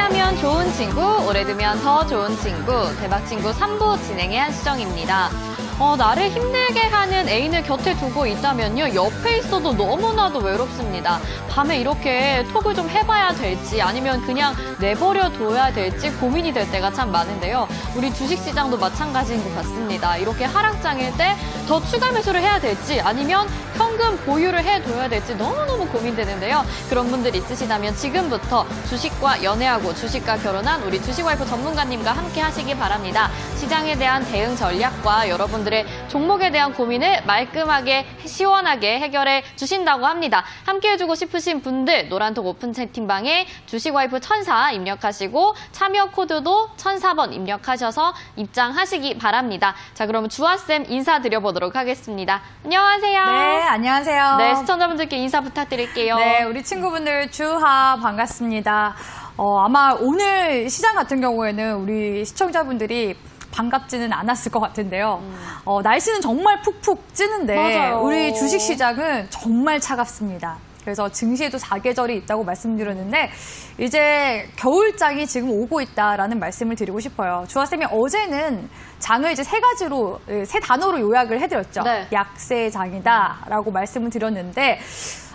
함께하면 좋은 친구, 오래 두면 더 좋은 친구, 대박친구 3부 진행의 한수정입니다. 나를 힘들게 하는 애인을 곁에 두고 있다면요, 옆에 있어도 너무나도 외롭습니다. 밤에 이렇게 톡을 좀 해봐야 될지 아니면 그냥 내버려 둬야 될지 고민이 될 때가 참 많은데요. 우리 주식시장도 마찬가지인 것 같습니다. 이렇게 하락장일 때 더 추가 매수를 해야 될지 아니면 현금 보유를 해둬야 될지 너무너무 고민되는데요. 그런 분들 있으시다면 지금부터 주식과 연애하고 주식과 결혼한 우리 주식와이프 전문가님과 함께 하시기 바랍니다. 시장에 대한 대응 전략과 여러분들의 종목에 대한 고민을 말끔하게 시원하게 해결해 주신다고 합니다. 함께 해주고 싶으신 분들 노란톡 오픈 채팅방에 주식와이프 1004 입력하시고 참여 코드도 1004번 입력하셔서 입장하시기 바랍니다. 자, 그럼 주아쌤 인사드려보도록 하겠습니다. 안녕하세요. 네, 안녕하세요. 네, 시청자분들께 인사 부탁드릴게요. 네, 우리 친구분들 주하 반갑습니다. 아마 오늘 시장 같은 경우에는 우리 시청자분들이 반갑지는 않았을 것 같은데요. 날씨는 정말 푹푹 찌는데 맞아요. 우리 주식시장은 정말 차갑습니다. 그래서 증시에도 4계절이 있다고 말씀드렸는데 이제 겨울장이 지금 오고 있다라는 말씀을 드리고 싶어요. 주아쌤이 어제는 장을 이제 세 단어로 요약을 해드렸죠. 네. 약세장이다라고 말씀을 드렸는데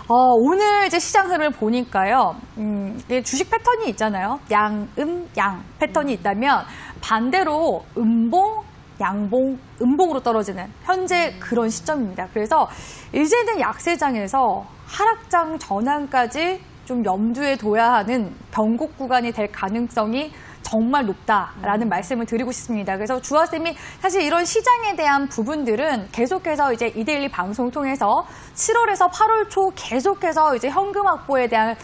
오늘 이제 시장 흐름을 보니까요. 주식 패턴이 있잖아요. 양 패턴이 있다면 반대로 음봉, 양봉, 음봉으로 떨어지는 현재 그런 시점입니다. 그래서 이제는 약세장에서 하락장 전환까지 좀 염두에 둬야 하는 변곡 구간이 될 가능성이 정말 높다라는 말씀을 드리고 싶습니다. 그래서 주아쌤이 사실 이런 시장에 대한 부분들은 계속해서 이제 이데일리 방송 통해서 7월에서 8월 초 계속해서 이제 현금 확보에 대한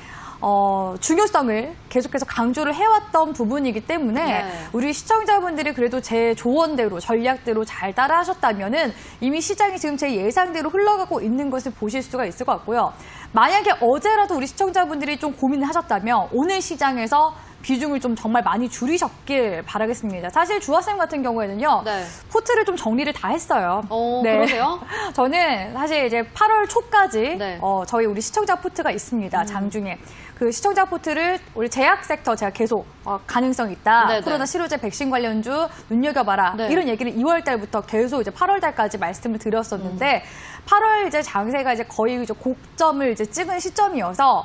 중요성을 계속해서 강조를 해왔던 부분이기 때문에 네. 우리 시청자분들이 그래도 제 조언대로 전략대로 잘 따라하셨다면은 이미 시장이 지금 제 예상대로 흘러가고 있는 것을 보실 수가 있을 것 같고요. 만약에 어제라도 우리 시청자분들이 좀 고민을 하셨다면 오늘 시장에서 비중을 좀 정말 많이 줄이셨길 바라겠습니다. 사실 주아쌤 같은 경우에는요. 네. 포트를 좀 정리를 다 했어요. 네. 그러세요? 저는 사실 이제 8월 초까지 네. 저희 우리 시청자 포트가 있습니다. 장중에. 그 시청자 포트를 우리 제약 섹터 제가 계속 가능성 있다. 네네. 코로나 치료제 백신 관련주 눈여겨봐라. 네. 이런 얘기를 2월 달부터 계속 이제 8월 달까지 말씀을 드렸었는데 8월 이제 장세가 이제 거의 이제 고점을 이제 찍은 시점이어서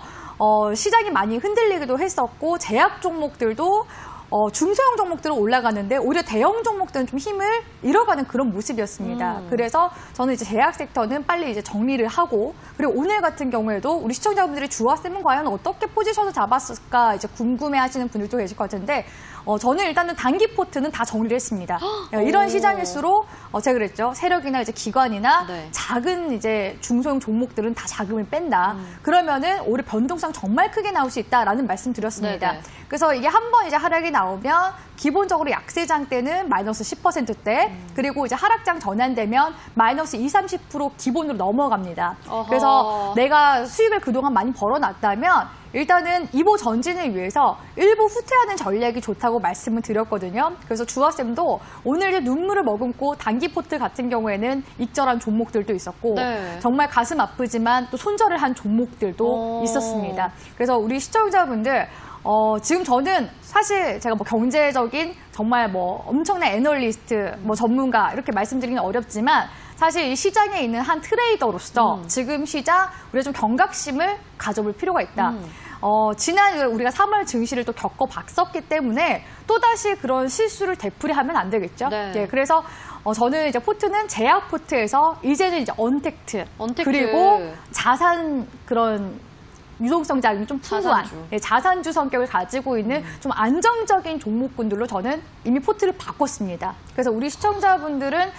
시장이 많이 흔들리기도 했었고 제약 종목들도 중소형 종목들은 올라가는데 오히려 대형 종목들은 좀 힘을 잃어가는 그런 모습이었습니다. 그래서 저는 이제 제약 섹터는 빨리 이제 정리를 하고 그리고 오늘 같은 경우에도 우리 시청자분들이 주아쌤은 과연 어떻게 포지션을 잡았을까 이제 궁금해하시는 분들도 계실 것 같은데 저는 일단은 단기 포트는 다 정리를 했습니다. 이런 시장일수록 제가 그랬죠. 세력이나 이제 기관이나 네. 작은 이제 중소형 종목들은 다 자금을 뺀다. 그러면은 올해 변동성 정말 크게 나올 수 있다라는 말씀 드렸습니다. 네네. 그래서 이게 한 번 이제 하락이 나오면 기본적으로 약세장 때는 마이너스 10%대 그리고 이제 하락장 전환되면 마이너스 20, 30% 기본으로 넘어갑니다. 어허. 그래서 내가 수익을 그동안 많이 벌어놨다면 일단은 이보 전진을 위해서 일부 후퇴하는 전략이 좋다고 말씀을 드렸거든요. 그래서 주아쌤도 오늘 이제 눈물을 머금고 단기 포트 같은 경우에는 익절한 종목들도 있었고 네. 정말 가슴 아프지만 또 손절을 한 종목들도 있었습니다. 그래서 우리 시청자분들 지금 저는 사실 제가 뭐 경제적인 정말 뭐 엄청난 애널리스트, 뭐 전문가 이렇게 말씀드리기는 어렵지만 사실 이 시장에 있는 한 트레이더로서 지금 시장 우리가 좀 경각심을 가져볼 필요가 있다. 지난 우리가 3월 증시를 또 겪어봤었기 때문에 또다시 그런 실수를 되풀이하면 안 되겠죠. 네. 예, 그래서 저는 이제 포트는 제약 포트에서 이제는 이제 언택트. 그리고 자산 그런 유동성 자금이 좀 풍부한 자산주 성격을 가지고 있는 좀 안정적인 종목군들로 저는 이미 포트를 바꿨습니다. 그래서 우리 시청자분들은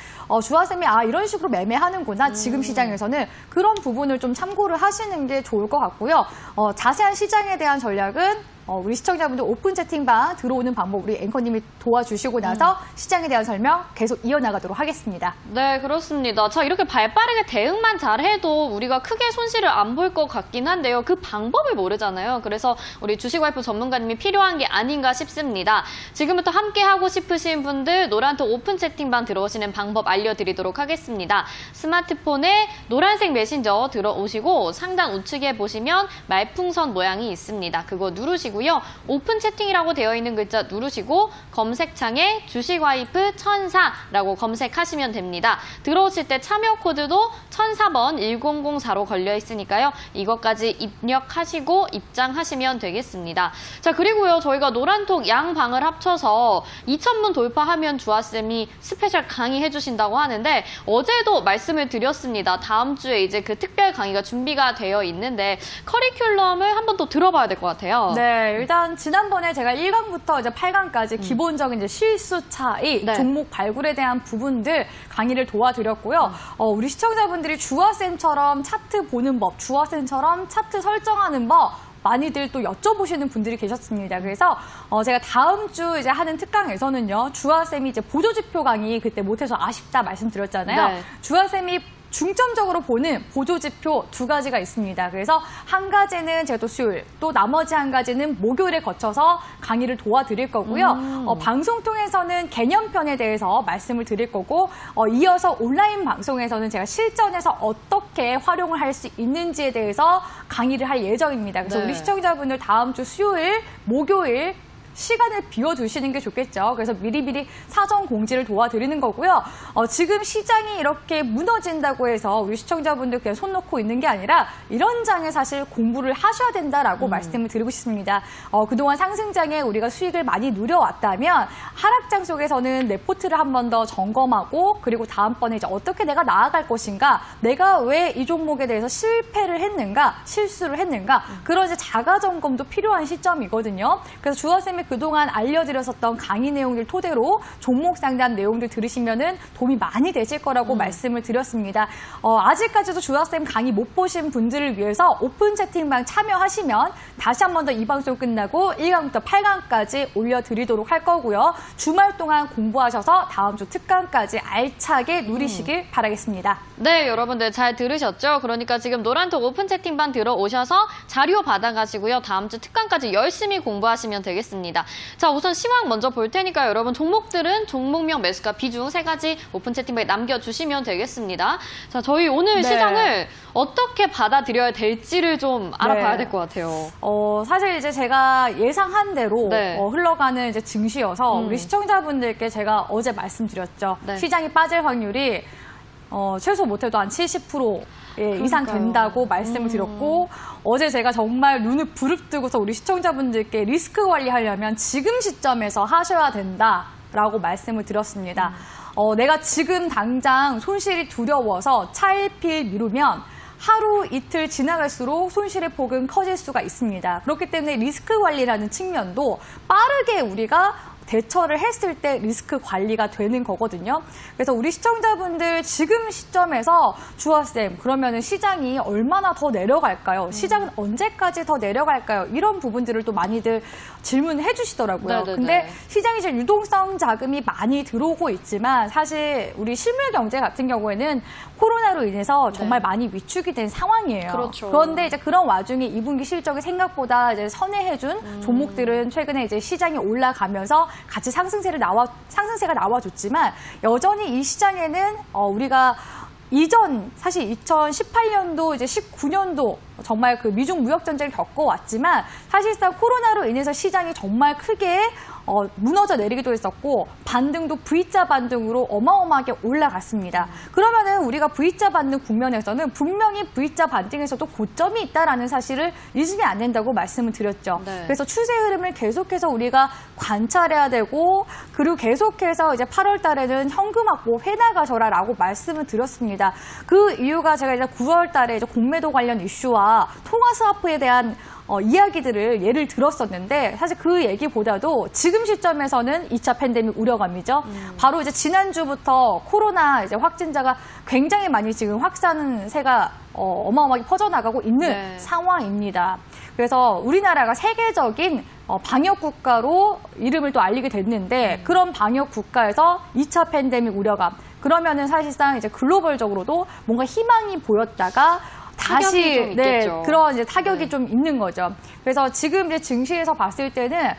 주아쌤이 이런 식으로 매매하는구나. 지금 시장에서는 그런 부분을 좀 참고를 하시는 게 좋을 것 같고요. 자세한 시장에 대한 전략은 우리 시청자분들 오픈 채팅방 들어오는 방법 우리 앵커님이 도와주시고 나서 시장에 대한 설명 계속 이어나가도록 하겠습니다. 네, 그렇습니다. 자, 이렇게 발빠르게 대응만 잘해도 우리가 크게 손실을 안 볼 것 같긴 한데요. 그 방법을 모르잖아요. 그래서 우리 주식와이프 전문가님이 필요한 게 아닌가 싶습니다. 지금부터 함께하고 싶으신 분들 노란톡 오픈 채팅방 들어오시는 방법 알려드리도록 하겠습니다. 스마트폰에 노란색 메신저 들어오시고 상단 우측에 보시면 말풍선 모양이 있습니다. 그거 누르시고요. 되고요. 오픈 채팅이라고 되어 있는 글자 누르시고 검색창에 주식와이프 1004라고 검색하시면 됩니다. 들어오실 때 참여 코드도 1004번 1004로 걸려 있으니까요. 이것까지 입력하시고 입장하시면 되겠습니다. 자, 그리고요. 저희가 노란톡 양방을 합쳐서 2,000분 돌파하면 주아쌤이 스페셜 강의 해주신다고 하는데 어제도 말씀을 드렸습니다. 다음 주에 이제 그 특별 강의가 준비가 되어 있는데 커리큘럼을 한 번 더 들어봐야 될 것 같아요. 네, 일단 지난번에 제가 1강부터 이제 8강까지 기본적인 이제 실수 차이, 네. 종목 발굴에 대한 부분들 강의를 도와드렸고요. 우리 시청자분들이 주아쌤처럼 차트 보는 법, 주아쌤처럼 차트 설정하는 법 많이들 또 여쭤보시는 분들이 계셨습니다. 그래서 제가 다음 주 이제 하는 특강에서는요, 주아쌤이 이제 보조지표 강의 그때 못해서 아쉽다 말씀드렸잖아요. 네. 주아쌤이 중점적으로 보는 보조지표 2가지가 있습니다. 그래서 한 가지는 제가 또 수요일, 또 나머지 한 가지는 목요일에 거쳐서 강의를 도와드릴 거고요. 방송 통해서는 개념편에 대해서 말씀을 드릴 거고, 이어서 온라인 방송에서는 제가 실전에서 어떻게 활용을 할 수 있는지에 대해서 강의를 할 예정입니다. 그래서 네. 우리 시청자분들 다음 주 수요일, 목요일 시간을 비워두시는 게 좋겠죠. 그래서 미리미리 사전 공지를 도와드리는 거고요. 지금 시장이 이렇게 무너진다고 해서 우리 시청자분들 그냥 손 놓고 있는 게 아니라 이런 장에 사실 공부를 하셔야 된다라고 말씀을 드리고 싶습니다. 그동안 상승장에 우리가 수익을 많이 누려왔다면 하락장 속에서는 내 포트를 한 번 더 점검하고 그리고 다음번에 이제 어떻게 내가 나아갈 것인가, 내가 왜 이 종목에 대해서 실패를 했는가, 실수를 했는가, 그런 이제 자가 점검도 필요한 시점이거든요. 그래서 주아쌤이 그동안 알려드렸었던 강의 내용들 토대로 종목 상담 내용들 들으시면은 도움이 많이 되실 거라고 말씀을 드렸습니다. 아직까지도 주아쌤 강의 못 보신 분들을 위해서 오픈 채팅방 참여하시면 다시 한 번 더 이 방송 끝나고 1강부터 8강까지 올려드리도록 할 거고요. 주말 동안 공부하셔서 다음 주 특강까지 알차게 누리시길 바라겠습니다. 네, 여러분들 잘 들으셨죠? 그러니까 지금 노란톡 오픈 채팅방 들어오셔서 자료 받아가시고요. 다음 주 특강까지 열심히 공부하시면 되겠습니다. 자, 우선 시황 먼저 볼 테니까 여러분 종목들은 종목명, 매수가, 비중 3가지 오픈 채팅방에 남겨주시면 되겠습니다. 자, 저희 오늘 시장을 어떻게 받아들여야 될지를 좀 알아봐야 될 것 같아요. 사실 이제 제가 예상한 대로 흘러가는 이제 증시여서 우리 시청자분들께 제가 어제 말씀드렸죠. 시장이 빠질 확률이 최소 못해도 한 70% 이상 된다고 말씀을 드렸고, 어제 제가 정말 눈을 부릅뜨고서 우리 시청자분들께 리스크 관리하려면 지금 시점에서 하셔야 된다라고 말씀을 드렸습니다. 내가 지금 당장 손실이 두려워서 차일피일 미루면 하루 이틀 지나갈수록 손실의 폭은 커질 수가 있습니다. 그렇기 때문에 리스크 관리라는 측면도 빠르게 우리가 대처를 했을 때 리스크 관리가 되는 거거든요. 그래서 우리 시청자분들 지금 시점에서 주아쌤, 그러면 시장이 얼마나 더 내려갈까요? 시장은 언제까지 더 내려갈까요? 이런 부분들을 또 많이들 질문해 주시더라고요. 근데 시장이 이제 유동성 자금이 많이 들어오고 있지만 사실 우리 실물 경제 같은 경우에는 코로나로 인해서 정말 많이 위축이 된 상황이에요. 그런데 이제 그런 와중에 2분기 실적이 생각보다 이제 선회해준 종목들은 최근에 이제 시장이 올라가면서 같이 상승세가 나와줬지만 여전히 이 시장에는 우리가 이전 사실 2018년도 이제 19년도 정말 그 미중 무역 전쟁을 겪어왔지만 사실상 코로나로 인해서 시장이 정말 크게 무너져 내리기도 했었고 반등도 V자 반등으로 어마어마하게 올라갔습니다. 그러면은 우리가 V자 반등 국면에서는 분명히 V자 반등에서도 고점이 있다라는 사실을 잊으면 안 된다고 말씀을 드렸죠. 그래서 추세 흐름을 계속해서 우리가 관찰해야 되고 그리고 계속해서 이제 8월 달에는 현금 확보 해나가셔라라고 말씀을 드렸습니다. 그 이유가 제가 이제 9월 달에 이제 공매도 관련 이슈와 통화 스와프에 대한 이야기들을 예를 들었었는데 사실 그 얘기보다도 지금 시점에서는 2차 팬데믹 우려감이죠. 바로 이제 지난주부터 코로나 이제 확진자가 굉장히 많이 지금 확산세가 어마어마하게 퍼져나가고 있는 상황입니다. 그래서 우리나라가 세계적인 방역 국가로 이름을 또 알리게 됐는데 그런 방역 국가에서 2차 팬데믹 우려감. 그러면은 사실상 이제 글로벌적으로도 뭔가 희망이 보였다가 다시 그런 이제 타격이 좀 있는 거죠. 그래서 지금 이제 증시에서 봤을 때는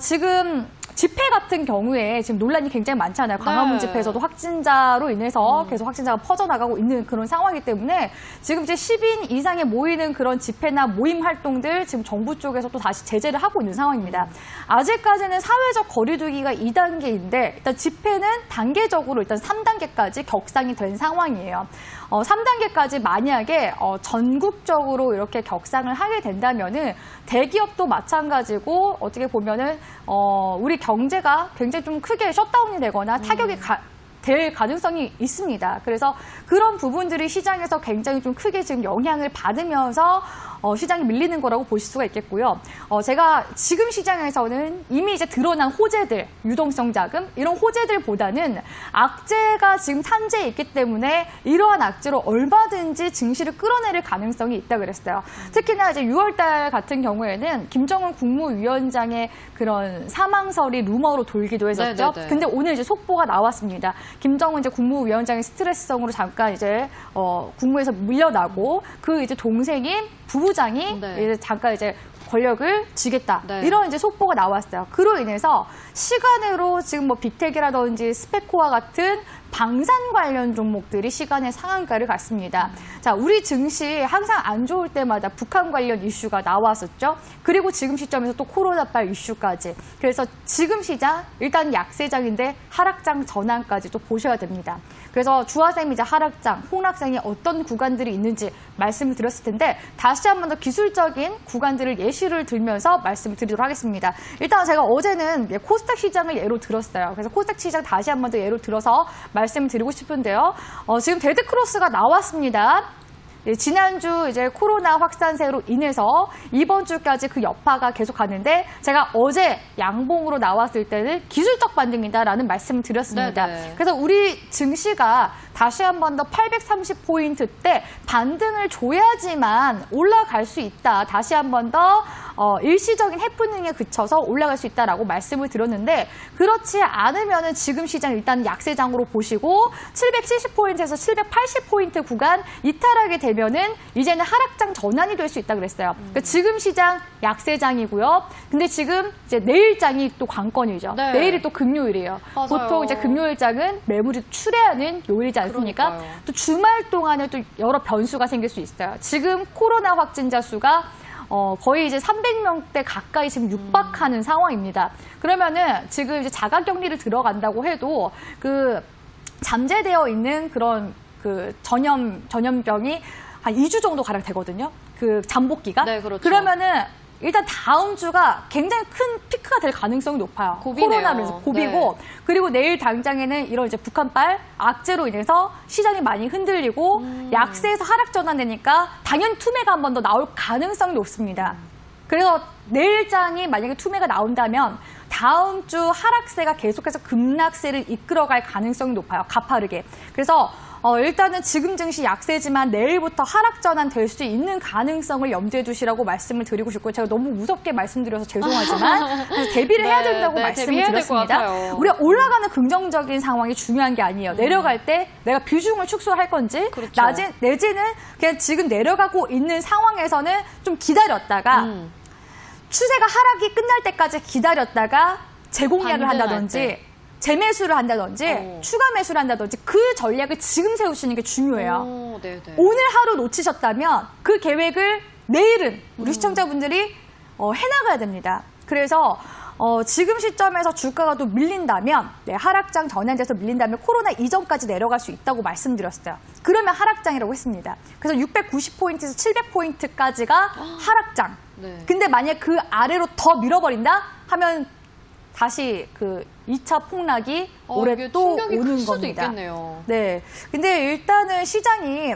지금 집회 같은 경우에 지금 논란이 굉장히 많잖아요. 광화문 네. 집회에서도 확진자로 인해서 계속 확진자가 퍼져나가고 있는 그런 상황이기 때문에 지금 이제 10인 이상에 모이는 그런 집회나 모임 활동들 지금 정부 쪽에서 또 다시 제재를 하고 있는 상황입니다. 아직까지는 사회적 거리두기가 2단계인데 일단 집회는 단계적으로 일단 3단계까지 격상이 된 상황이에요. 3단계까지 만약에 전국적으로 이렇게 격상을 하게 된다면은 대기업도 마찬가지고 어떻게 보면은 우리 경제가 굉장히 좀 크게 셧다운이 되거나 타격이 될 가능성이 있습니다. 그래서 그런 부분들이 시장에서 굉장히 좀 크게 지금 영향을 받으면서 시장이 밀리는 거라고 보실 수가 있겠고요. 제가 지금 시장에서는 이미 이제 드러난 호재들, 유동성 자금 이런 호재들보다는 악재가 지금 산재에 있기 때문에 이러한 악재로 얼마든지 증시를 끌어내릴 가능성이 있다 그랬어요. 특히나 이제 6월달 같은 경우에는 김정은 국무위원장의 그런 사망설이 루머로 돌기도 했었죠. 네네네. 근데 오늘 이제 속보가 나왔습니다. 김정은 이제 국무위원장의 스트레스성으로 잠깐 이제 국무에서 물러나고 그 이제 동생인 부부장이 네. 이제 잠깐 이제 권력을 쥐겠다. 네. 이런 이제 속보가 나왔어요. 그로 인해서 시간으로 지금 뭐 빅텍이라든지 스페코와 같은 방산 관련 종목들이 시간의 상한가를 갔습니다. 자, 우리 증시 항상 안 좋을 때마다 북한 관련 이슈가 나왔었죠. 그리고 지금 시점에서 또 코로나발 이슈까지. 그래서 지금 시장 일단 약세장인데 하락장 전환까지 또 보셔야 됩니다. 그래서 주화세미자 하락장, 폭락장이 어떤 구간들이 있는지 말씀을 드렸을 텐데 다시 한 번 더 기술적인 구간들을 예시를 들면서 말씀을 드리도록 하겠습니다. 일단 제가 어제는 코스닥 시장을 예로 들었어요. 그래서 코스닥 시장 다시 한 번 더 예로 들어서 말씀을 드리고 싶은데요. 지금 데드크로스가 나왔습니다. 지난주 이제 코로나 확산세로 인해서 이번 주까지 그 여파가 계속 가는데 제가 어제 양봉으로 나왔을 때는 기술적 반등이다라는 말씀을 드렸습니다. 네네. 그래서 우리 증시가 다시 한 번 더 830포인트대 반등을 줘야지만 올라갈 수 있다. 다시 한 번 더 일시적인 해프닝에 그쳐서 올라갈 수 있다라고 말씀을 드렸는데 그렇지 않으면은 지금 시장 일단 약세장으로 보시고 770포인트에서 780포인트 구간 이탈하게 되면은 이제는 하락장 전환이 될 수 있다 그랬어요. 그러니까 지금 시장 약세장이고요. 근데 지금 이제 내일장이 또 관건이죠. 네. 내일이 또 금요일이에요. 맞아요. 보통 이제 금요일장은 매물이 출회하는 요일이지 않습니까? 그러니까요. 또 주말 동안에 또 여러 변수가 생길 수 있어요. 지금 코로나 확진자 수가 거의 이제 300명대 가까이 지금 육박하는 상황입니다. 그러면은 지금 이제 자가격리를 들어간다고 해도 그 잠재되어 있는 그런 그 전염병이 한 2주 정도 가량 되거든요. 그 잠복기가. 네, 그렇죠. 그러면은 일단 다음 주가 굉장히 큰 피크가 될 가능성이 높아요. 고비네요. 코로나로 인해서 고비고 네. 그리고 내일 당장에는 이런 이제 북한발 악재로 인해서 시장이 많이 흔들리고 약세에서 하락 전환되니까 당연히 투매가 한 번 더 나올 가능성이 높습니다. 그래서 내일장이 만약에 투매가 나온다면 다음 주 하락세가 계속해서 급락세를 이끌어갈 가능성이 높아요. 가파르게. 그래서 일단은 지금 증시 약세지만 내일부터 하락 전환 될 수 있는 가능성을 염두에 두시라고 말씀을 드리고 싶고 제가 너무 무섭게 말씀드려서 죄송하지만 그래서 대비를 해야 된다고 말씀을 대비해야 될것 드렸습니다. 같아요. 우리가 올라가는 긍정적인 상황이 중요한 게 아니에요. 내려갈 때 내가 비중을 축소할 건지 그렇죠. 내지는 그냥 지금 내려가고 있는 상황에서는 좀 기다렸다가 추세가 하락이 끝날 때까지 기다렸다가 재공략을 반등할 한다든지 때. 재매수를 한다든지 추가 매수를 한다든지 그 전략을 지금 세우시는 게 중요해요. 오, 네네. 오늘 하루 놓치셨다면 그 계획을 내일은 우리 시청자분들이 해나가야 됩니다. 그래서 지금 시점에서 주가가 또 밀린다면 하락장 전환돼서 밀린다면 코로나 이전까지 내려갈 수 있다고 말씀드렸어요. 그러면 하락장이라고 했습니다. 그래서 690포인트에서 700포인트까지가 하락장. 네. 근데 만약 그 아래로 더 밀어버린다 하면 다시 그 2차 폭락이 올해 이게 또 충격이 클 오는 수도 겁니다. 있겠네요. 네. 근데 일단은 시장이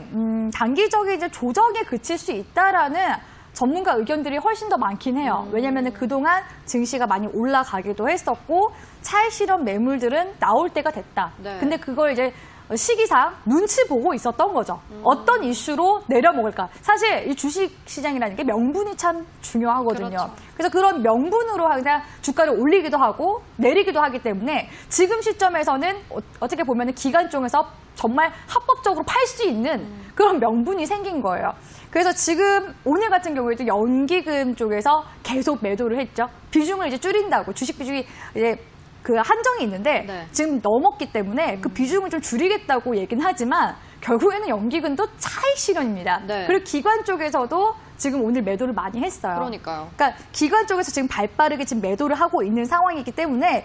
단기적인 이제 조정에 그칠 수 있다라는 전문가 의견들이 훨씬 더 많긴 해요. 왜냐하면 그동안 증시가 많이 올라가기도 했었고 차익 실현 매물들은 나올 때가 됐다. 네. 근데 그걸 이제 시기상 눈치 보고 있었던 거죠. 어떤 이슈로 내려먹을까. 사실 이 주식시장이라는 게 명분이 참 중요하거든요. 그렇죠. 그래서 그런 명분으로 그냥 주가를 올리기도 하고 내리기도 하기 때문에 지금 시점에서는 어떻게 보면 기관총에서 정말 합법적으로 팔 수 있는 그런 명분이 생긴 거예요. 그래서 지금 오늘 같은 경우에도 연기금 쪽에서 계속 매도를 했죠. 비중을 이제 줄인다고 주식 비중이 이제 그 한정이 있는데 네. 지금 넘었기 때문에 그 비중을 좀 줄이겠다고 얘기는 하지만 결국에는 연기금도 차익 실현입니다. 네. 그리고 기관 쪽에서도 지금 오늘 매도를 많이 했어요. 그러니까요. 그러니까 기관 쪽에서 지금 발빠르게 지금 매도를 하고 있는 상황이기 때문에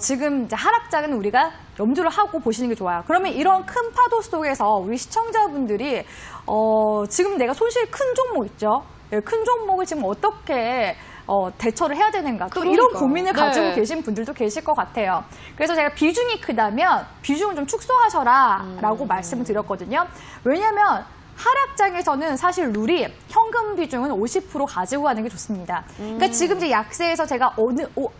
지금 이제 하락장은 우리가 염두를 하고 보시는 게 좋아요. 그러면 이런 큰 파도 속에서 우리 시청자분들이 지금 내가 손실 큰 종목 있죠. 예, 큰 종목을 지금 어떻게 대처를 해야 되는가. 또 이런 고민을 가지고 네. 계신 분들도 계실 것 같아요. 그래서 제가 비중이 크다면 비중을 좀 축소하셔라라고 말씀을 드렸거든요. 왜냐하면 하락장에서는 사실 룰이 현금 비중은 50% 가지고 가는 게 좋습니다. 그러니까 지금 이제 약세에서 제가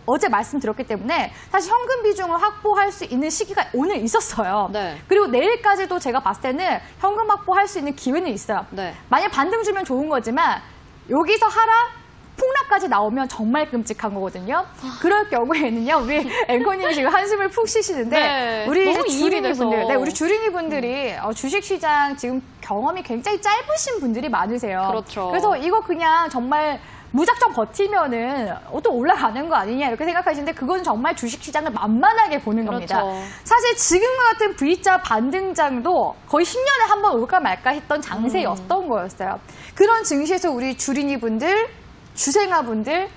어제 말씀드렸기 때문에 사실 현금 비중을 확보할 수 있는 시기가 오늘 있었어요. 네. 그리고 내일까지도 제가 봤을 때는 현금 확보할 수 있는 기회는 있어요. 네. 만약 반등 주면 좋은 거지만 여기서 하락 폭락까지 나오면 정말 끔찍한 거거든요. 그럴 경우에는요, 우리 앵커님이 지금 한숨을 푹 쉬시는데, 네, 우리 너무 주린이 분들, 돼서. 우리 주린이 분들이 주식시장 지금 경험이 굉장히 짧으신 분들이 많으세요. 그렇죠. 그래서 이거 그냥 정말 무작정 버티면은 또 올라가는 거 아니냐 이렇게 생각하시는데 그건 정말 주식시장을 만만하게 보는 겁니다. 그렇죠. 사실 지금과 같은 V자 반등장도 거의 10년에 한 번 올까 말까 했던 장세였던 거였어요. 그런 증시에서 우리 주린이 분들, 주생아 분들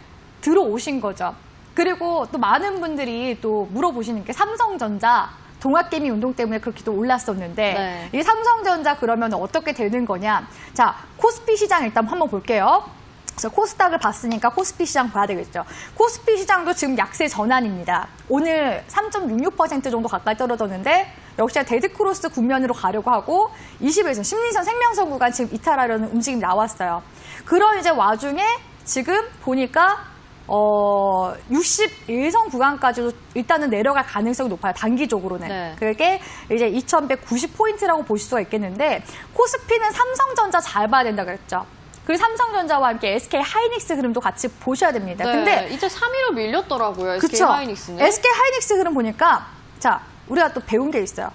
들어오신 거죠. 그리고 또 많은 분들이 또 물어보시는 게 삼성전자 동학개미 운동 때문에 그렇게 또 올랐었는데 네. 이 삼성전자 그러면 어떻게 되는 거냐. 자, 코스피 시장 일단 한번 볼게요. 그래서 코스닥을 봤으니까 코스피 시장 봐야 되겠죠. 코스피 시장도 지금 약세 전환입니다. 오늘 3.66% 정도 가까이 떨어졌는데 역시나 데드크로스 국면으로 가려고 하고 20에서 심리선 생명선 구간 지금 이탈하려는 움직임이 나왔어요. 그런 이제 와중에 지금 보니까 61선 구간까지도 일단은 내려갈 가능성이 높아요. 단기적으로는. 네. 그게 이제 2190포인트라고 볼 수가 있겠는데 코스피는 삼성전자 잘 봐야 된다고 그랬죠. 그리고 삼성전자와 함께 SK 하이닉스 흐름도 같이 보셔야 됩니다. 네. 근데 이제 3위로 밀렸더라고요. SK 그쵸? 하이닉스는. SK 하이닉스 흐름 보니까 자, 우리가 또 배운 게 있어요.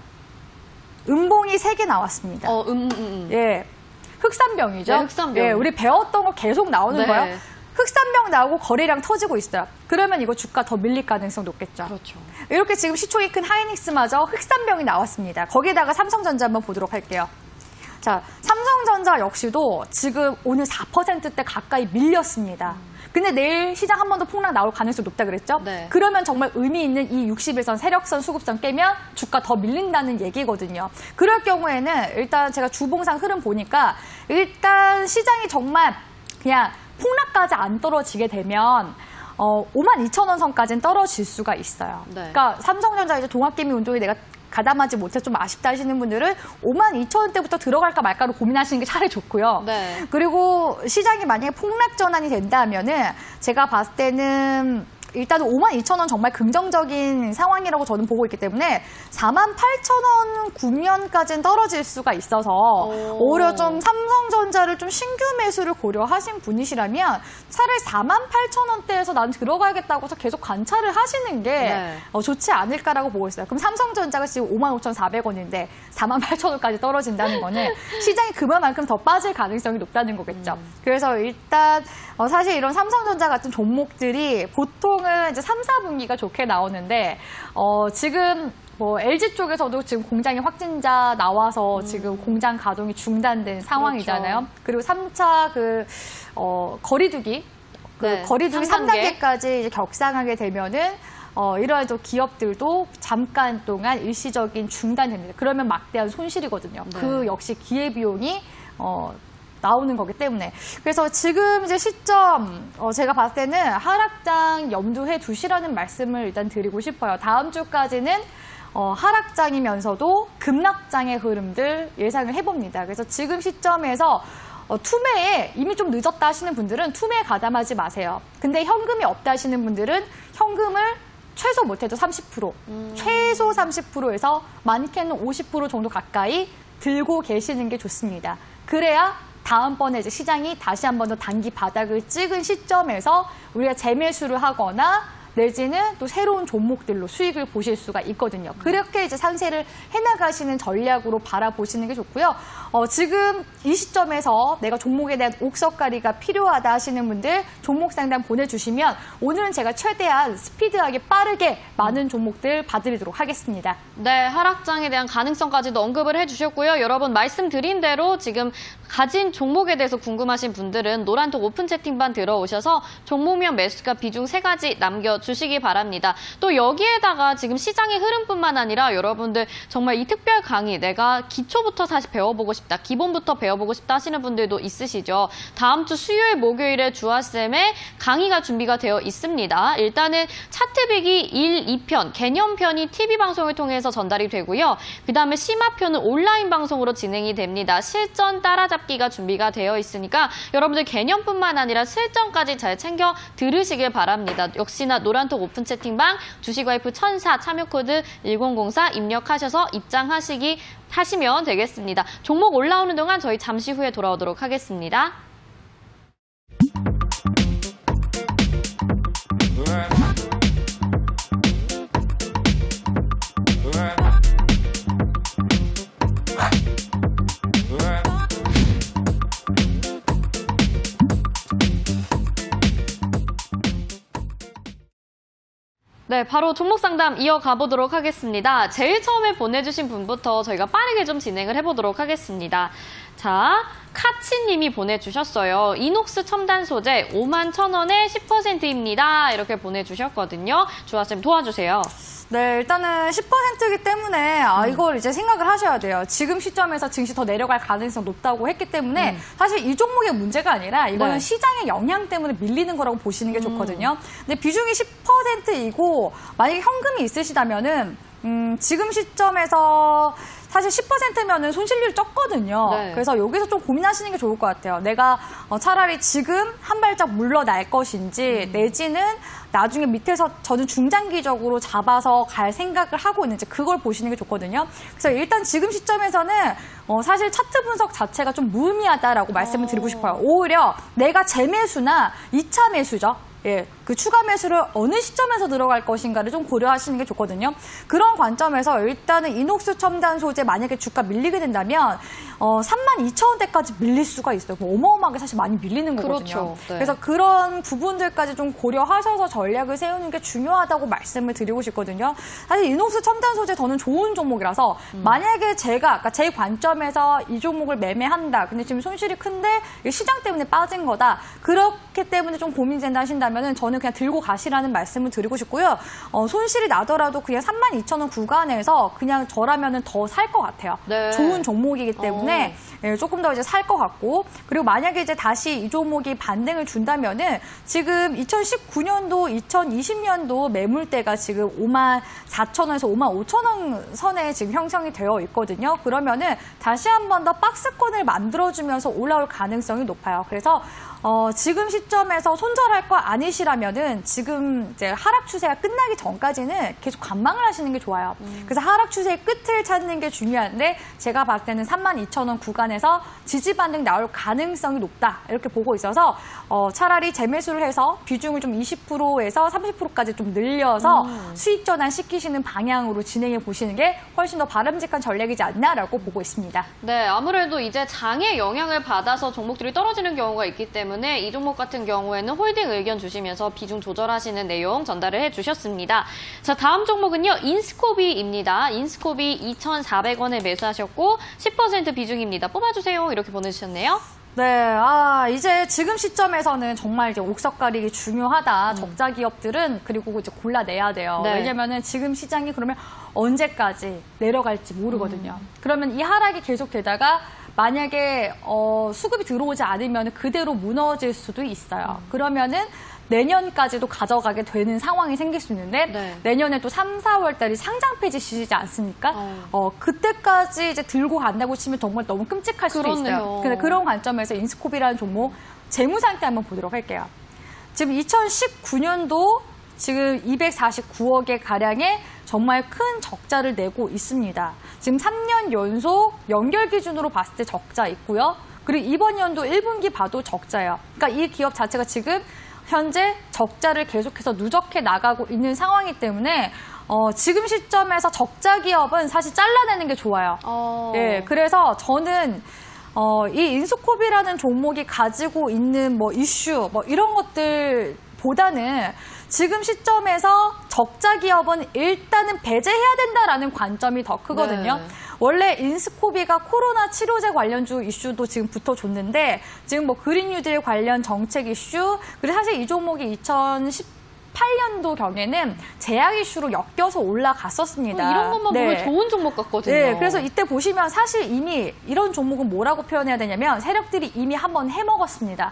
음봉이 3개 나왔습니다. 예. 흑산병이죠. 네, 흑산병. 예, 우리 배웠던 거 계속 나오는 네. 거예요. 흑산병 나오고 거래량 터지고 있어요. 그러면 이거 주가 더 밀릴 가능성 높겠죠. 그렇죠. 이렇게 지금 시총이 큰 하이닉스마저 흑산병이 나왔습니다. 거기에다가 삼성전자 한번 보도록 할게요. 자, 삼성전자 역시도 지금 오늘 4%대 가까이 밀렸습니다. 근데 내일 시장 한 번 더 폭락 나올 가능성이 높다 그랬죠? 네. 그러면 그러면 정말 의미 있는 이 61선, 세력선, 수급선 깨면 주가 더 밀린다는 얘기거든요. 그럴 경우에는 일단 제가 주봉상 흐름 보니까 일단 시장이 정말 그냥 폭락까지 안 떨어지게 되면 52,000원 선까지는 떨어질 수가 있어요. 네. 그러니까 삼성전자 이제 동학개미 운동이 내가 가담하지 못해 좀 아쉽다 하시는 분들은 52,000원대부터 들어갈까 말까로 고민하시는 게 차라리 좋고요. 네. 그리고 시장이 만약에 폭락 전환이 된다면은 제가 봤을 때는 일단은 52,000원 정말 긍정적인 상황이라고 저는 보고 있기 때문에 48,000원 국면까지는 떨어질 수가 있어서 오히려 좀 삼성전자를 좀 신규 매수를 고려하신 분이시라면 차라리 48,000원대에서 난 들어가야겠다고 해서 계속 관찰을 하시는 게 네. 좋지 않을까라고 보고 있어요. 그럼 삼성전자가 지금 55,400원인데 48,000원까지 떨어진다는 거는 시장이 그만큼 더 빠질 가능성이 높다는 거겠죠. 그래서 일단 사실 이런 삼성전자 같은 종목들이 보통은 이제 3, 4분기가 좋게 나오는데 지금 뭐 LG 쪽에서도 지금 공장에 확진자 나와서 지금 공장 가동이 중단된 상황이잖아요. 그렇죠. 그리고 3차 거리두기 네, 거리두기 3단계. 3단계까지 이제 격상하게 되면은 이러한 또 기업들도 잠깐 동안 일시적인 중단됩니다. 그러면 막대한 손실이거든요. 네. 그 역시 기회비용이 나오는 거기 때문에. 그래서 지금 이제 시점, 제가 봤을 때는 하락장 염두해 두시라는 말씀을 일단 드리고 싶어요. 다음 주까지는 하락장이면서도 급락장의 흐름들 예상을 해봅니다. 그래서 지금 시점에서 투매에 이미 좀 늦었다 하시는 분들은 투매에 가담하지 마세요. 근데 현금이 없다 하시는 분들은 현금을 최소 못해도 30%, 최소 30%에서 많게는 50% 정도 가까이 들고 계시는 게 좋습니다. 그래야 다음번에 이제 시장이 다시 한 번 더 단기 바닥을 찍은 시점에서 우리가 재매수를 하거나 내지는 또 새로운 종목들로 수익을 보실 수가 있거든요. 그렇게 이제 상세를 해나가시는 전략으로 바라보시는 게 좋고요. 지금 이 시점에서 내가 종목에 대한 옥석가리가 필요하다 하시는 분들 종목 상담 보내주시면 오늘은 제가 최대한 스피드하게 빠르게 많은 종목들 봐드리도록 하겠습니다. 네, 하락장에 대한 가능성까지도 언급을 해주셨고요. 여러분 말씀드린 대로 지금 가진 종목에 대해서 궁금하신 분들은 노란톡 오픈 채팅방 들어오셔서 종목명 매수가 비중 3가지 남겨주시기 바랍니다. 또 여기에다가 지금 시장의 흐름뿐만 아니라 여러분들 정말 이 특별 강의 내가 기초부터 사실 배워보고 싶다, 기본부터 배워보고 싶다 하시는 분들도 있으시죠. 다음 주 수요일, 목요일에 주아쌤의 강의가 준비가 되어 있습니다. 일단은 차트비기 1, 2편, 개념편이 TV방송을 통해서 전달이 되고요. 그 다음에 심화편은 온라인 방송으로 진행이 됩니다. 실전 따라잡기가 준비가 되어 있으니까 여러분들 개념뿐만 아니라 실전까지 잘 챙겨 들으시길 바랍니다. 역시나 노란톡 오픈 채팅방 주식와이프 1004 참여 코드 1004 입력하셔서 하시면 되겠습니다. 종목 올라오는 동안 저희 잠시 후에 돌아오도록 하겠습니다. 네, 바로 종목 상담 이어가 보도록 하겠습니다. 제일 처음에 보내주신 분부터 저희가 빠르게 좀 진행을 해보도록 하겠습니다. 자, 카치님이 보내주셨어요. 이녹스 첨단 소재 51,000원에 10%입니다. 이렇게 보내주셨거든요. 주아쌤 도와주세요. 네, 일단은 10%이기 때문에 이걸 이제 생각을 하셔야 돼요. 지금 시점에서 증시 더 내려갈 가능성이 높다고 했기 때문에 사실 이 종목의 문제가 아니라 이거는 네. 시장의 영향 때문에 밀리는 거라고 보시는 게 좋거든요. 근데 비중이 10%이고 만약에 현금이 있으시다면은 지금 시점에서 사실 10%면은 손실률이 적거든요. 네. 그래서 여기서 좀 고민하시는 게 좋을 것 같아요. 내가 차라리 지금 한 발짝 물러날 것인지 내지는 나중에 밑에서 저는 중장기적으로 잡아서 갈 생각을 하고 있는지 그걸 보시는 게 좋거든요. 그래서 일단 지금 시점에서는 사실 차트 분석 자체가 좀 무의미하다라고 말씀을 드리고 싶어요. 오히려 내가 재매수나 2차 매수죠. 예, 그 추가 매수를 어느 시점에서 들어갈 것인가를 좀 고려하시는 게 좋거든요. 그런 관점에서 일단은 이녹스 첨단 소재 만약에 주가 밀리게 된다면 32,000원대까지 밀릴 수가 있어요. 어마어마하게 사실 많이 밀리는 거거든요. 그렇죠. 네. 그래서 그런 부분들까지 좀 고려하셔서 전략을 세우는 게 중요하다고 말씀을 드리고 싶거든요. 사실 이녹스 첨단 소재 저는 좋은 종목이라서 만약에 제가 아까 제 관점에서 이 종목을 매매한다. 근데 지금 손실이 큰데 시장 때문에 빠진 거다. 그렇기 때문에 좀 고민된다 하신다면 저는 그냥 들고 가시라는 말씀을 드리고 싶고요. 손실이 나더라도 그냥 32,000원 구간에서 그냥 저라면은 더 살 것 같아요. 네. 좋은 종목이기 때문에 조금 더 이제 살 것 같고 그리고 만약에 이제 다시 이 종목이 반등을 준다면은 지금 2019년도, 2020년도 매물대가 지금 54,000원에서 55,000원 선에 지금 형성이 되어 있거든요. 그러면은 다시 한 번 더 박스권을 만들어주면서 올라올 가능성이 높아요. 그래서 지금 시점에서 손절할 거 아니시라면은 지금 이제 하락 추세가 끝나기 전까지는 계속 관망을 하시는 게 좋아요. 그래서 하락 추세의 끝을 찾는 게 중요한데 제가 봤을 때는 32,000원 구간에서 지지 반등 나올 가능성이 높다 이렇게 보고 있어서 차라리 재매수를 해서 비중을 좀 20%에서 30%까지 좀 늘려서 수익 전환 시키시는 방향으로 진행해 보시는 게 훨씬 더 바람직한 전략이지 않나라고 보고 있습니다. 네, 아무래도 이제 장의 영향을 받아서 종목들이 떨어지는 경우가 있기 때문에 이 종목 같은 경우에는 홀딩 의견 주시면서 비중 조절하시는 내용 전달을 해주셨습니다. 자, 다음 종목은요. 인스코비입니다. 인스코비 2,400원에 매수하셨고 10% 비중입니다. 뽑아주세요. 이렇게 보내주셨네요. 네, 이제 지금 시점에서는 정말 이제 옥석 가리기 중요하다. 적자 기업들은 그리고 이제 골라내야 돼요. 네. 왜냐면은 지금 시장이 그러면 언제까지 내려갈지 모르거든요. 그러면 이 하락이 계속되다가 만약에 수급이 들어오지 않으면 그대로 무너질 수도 있어요. 그러면은 내년까지도 가져가게 되는 상황이 생길 수 있는데 네. 내년에 또 3, 4월 달이 상장 폐지시지 않습니까? 그때까지 이제 들고 간다고 치면 정말 너무 끔찍할 수도 그렇네요. 있어요. 근데 그런 관점에서 인스코비라는 종목 재무 상태 한번 보도록 할게요. 지금 2019년도 지금 249억의 가량의 정말 큰 적자를 내고 있습니다. 지금 3년 연속 연결 기준으로 봤을 때 적자 있고요. 그리고 이번 연도 1분기 봐도 적자예요. 그러니까 이 기업 자체가 지금 현재 적자를 계속해서 누적해 나가고 있는 상황이기 때문에 지금 시점에서 적자 기업은 사실 잘라내는 게 좋아요. 네, 그래서 저는 이 인수코비라는 종목이 가지고 있는 뭐 이슈 뭐 이런 것들보다는 지금 시점에서 적자 기업은 일단은 배제해야 된다라는 관점이 더 크거든요. 네. 원래 인스코비가 코로나 치료제 관련주 이슈도 지금 붙어줬는데 지금 뭐 그린 뉴딜 관련 정책 이슈 그리고 사실 이 종목이 2018년도 경에는 제약 이슈로 엮여서 올라갔었습니다. 이런 것만 보면 좋은 종목 같거든요. 네, 그래서 이때 보시면 사실 이미 이런 종목은 뭐라고 표현해야 되냐면 세력들이 이미 한번 해먹었습니다.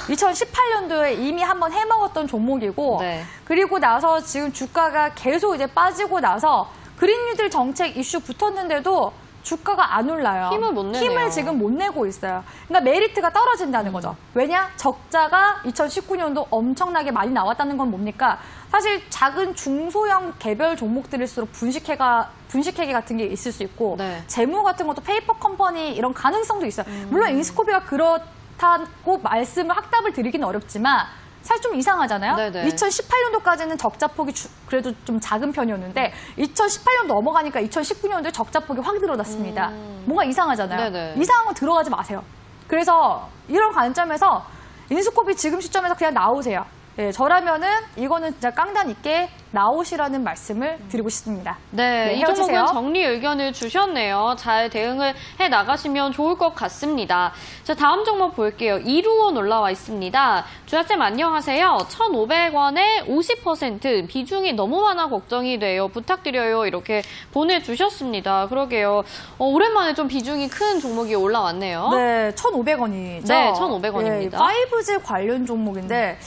2018년도에 이미 한번 해먹었던 종목이고 네. 그리고 나서 지금 주가가 계속 이제 빠지고 나서 그린 뉴딜 정책 이슈 붙었는데도 주가가 안 올라요. 힘을 못 내네요. 힘을 지금 못 내고 있어요. 그러니까 메리트가 떨어진다는 거죠. 왜냐? 적자가 2019년도 엄청나게 많이 나왔다는 건 뭡니까? 사실 작은 중소형 개별 종목들일수록 분식회계 같은 게 있을 수 있고 네. 재무 같은 것도 페이퍼 컴퍼니 이런 가능성도 있어요. 물론 인스코비가 그렇다고 말씀을 확답을 드리기는 어렵지만 사실 좀 이상하잖아요. 네네. 2018년도까지는 적자폭이 그래도 좀 작은 편이었는데 2018년 넘어가니까 2019년도에 적자폭이 확 늘어났습니다. 뭔가 이상하잖아요. 네네. 이상한 거 들어가지 마세요. 그래서 이런 관점에서 인스코비 지금 시점에서 그냥 나오세요. 네, 저라면은 이거는 진짜 깡단 있게 나오시라는 말씀을 드리고 싶습니다. 네, 이 헤어지세요. 종목은 정리 의견을 주셨네요. 잘 대응을 해 나가시면 좋을 것 같습니다. 자, 다음 종목 볼게요. 이루온 올라와 있습니다. 주하쌤 안녕하세요. 1,500원에 50% 비중이 너무 많아 걱정이 돼요. 부탁드려요. 이렇게 보내주셨습니다. 그러게요. 오랜만에 좀 비중이 큰 종목이 올라왔네요. 네, 1,500원이죠. 네, 1,500원입니다. 5G 관련 종목인데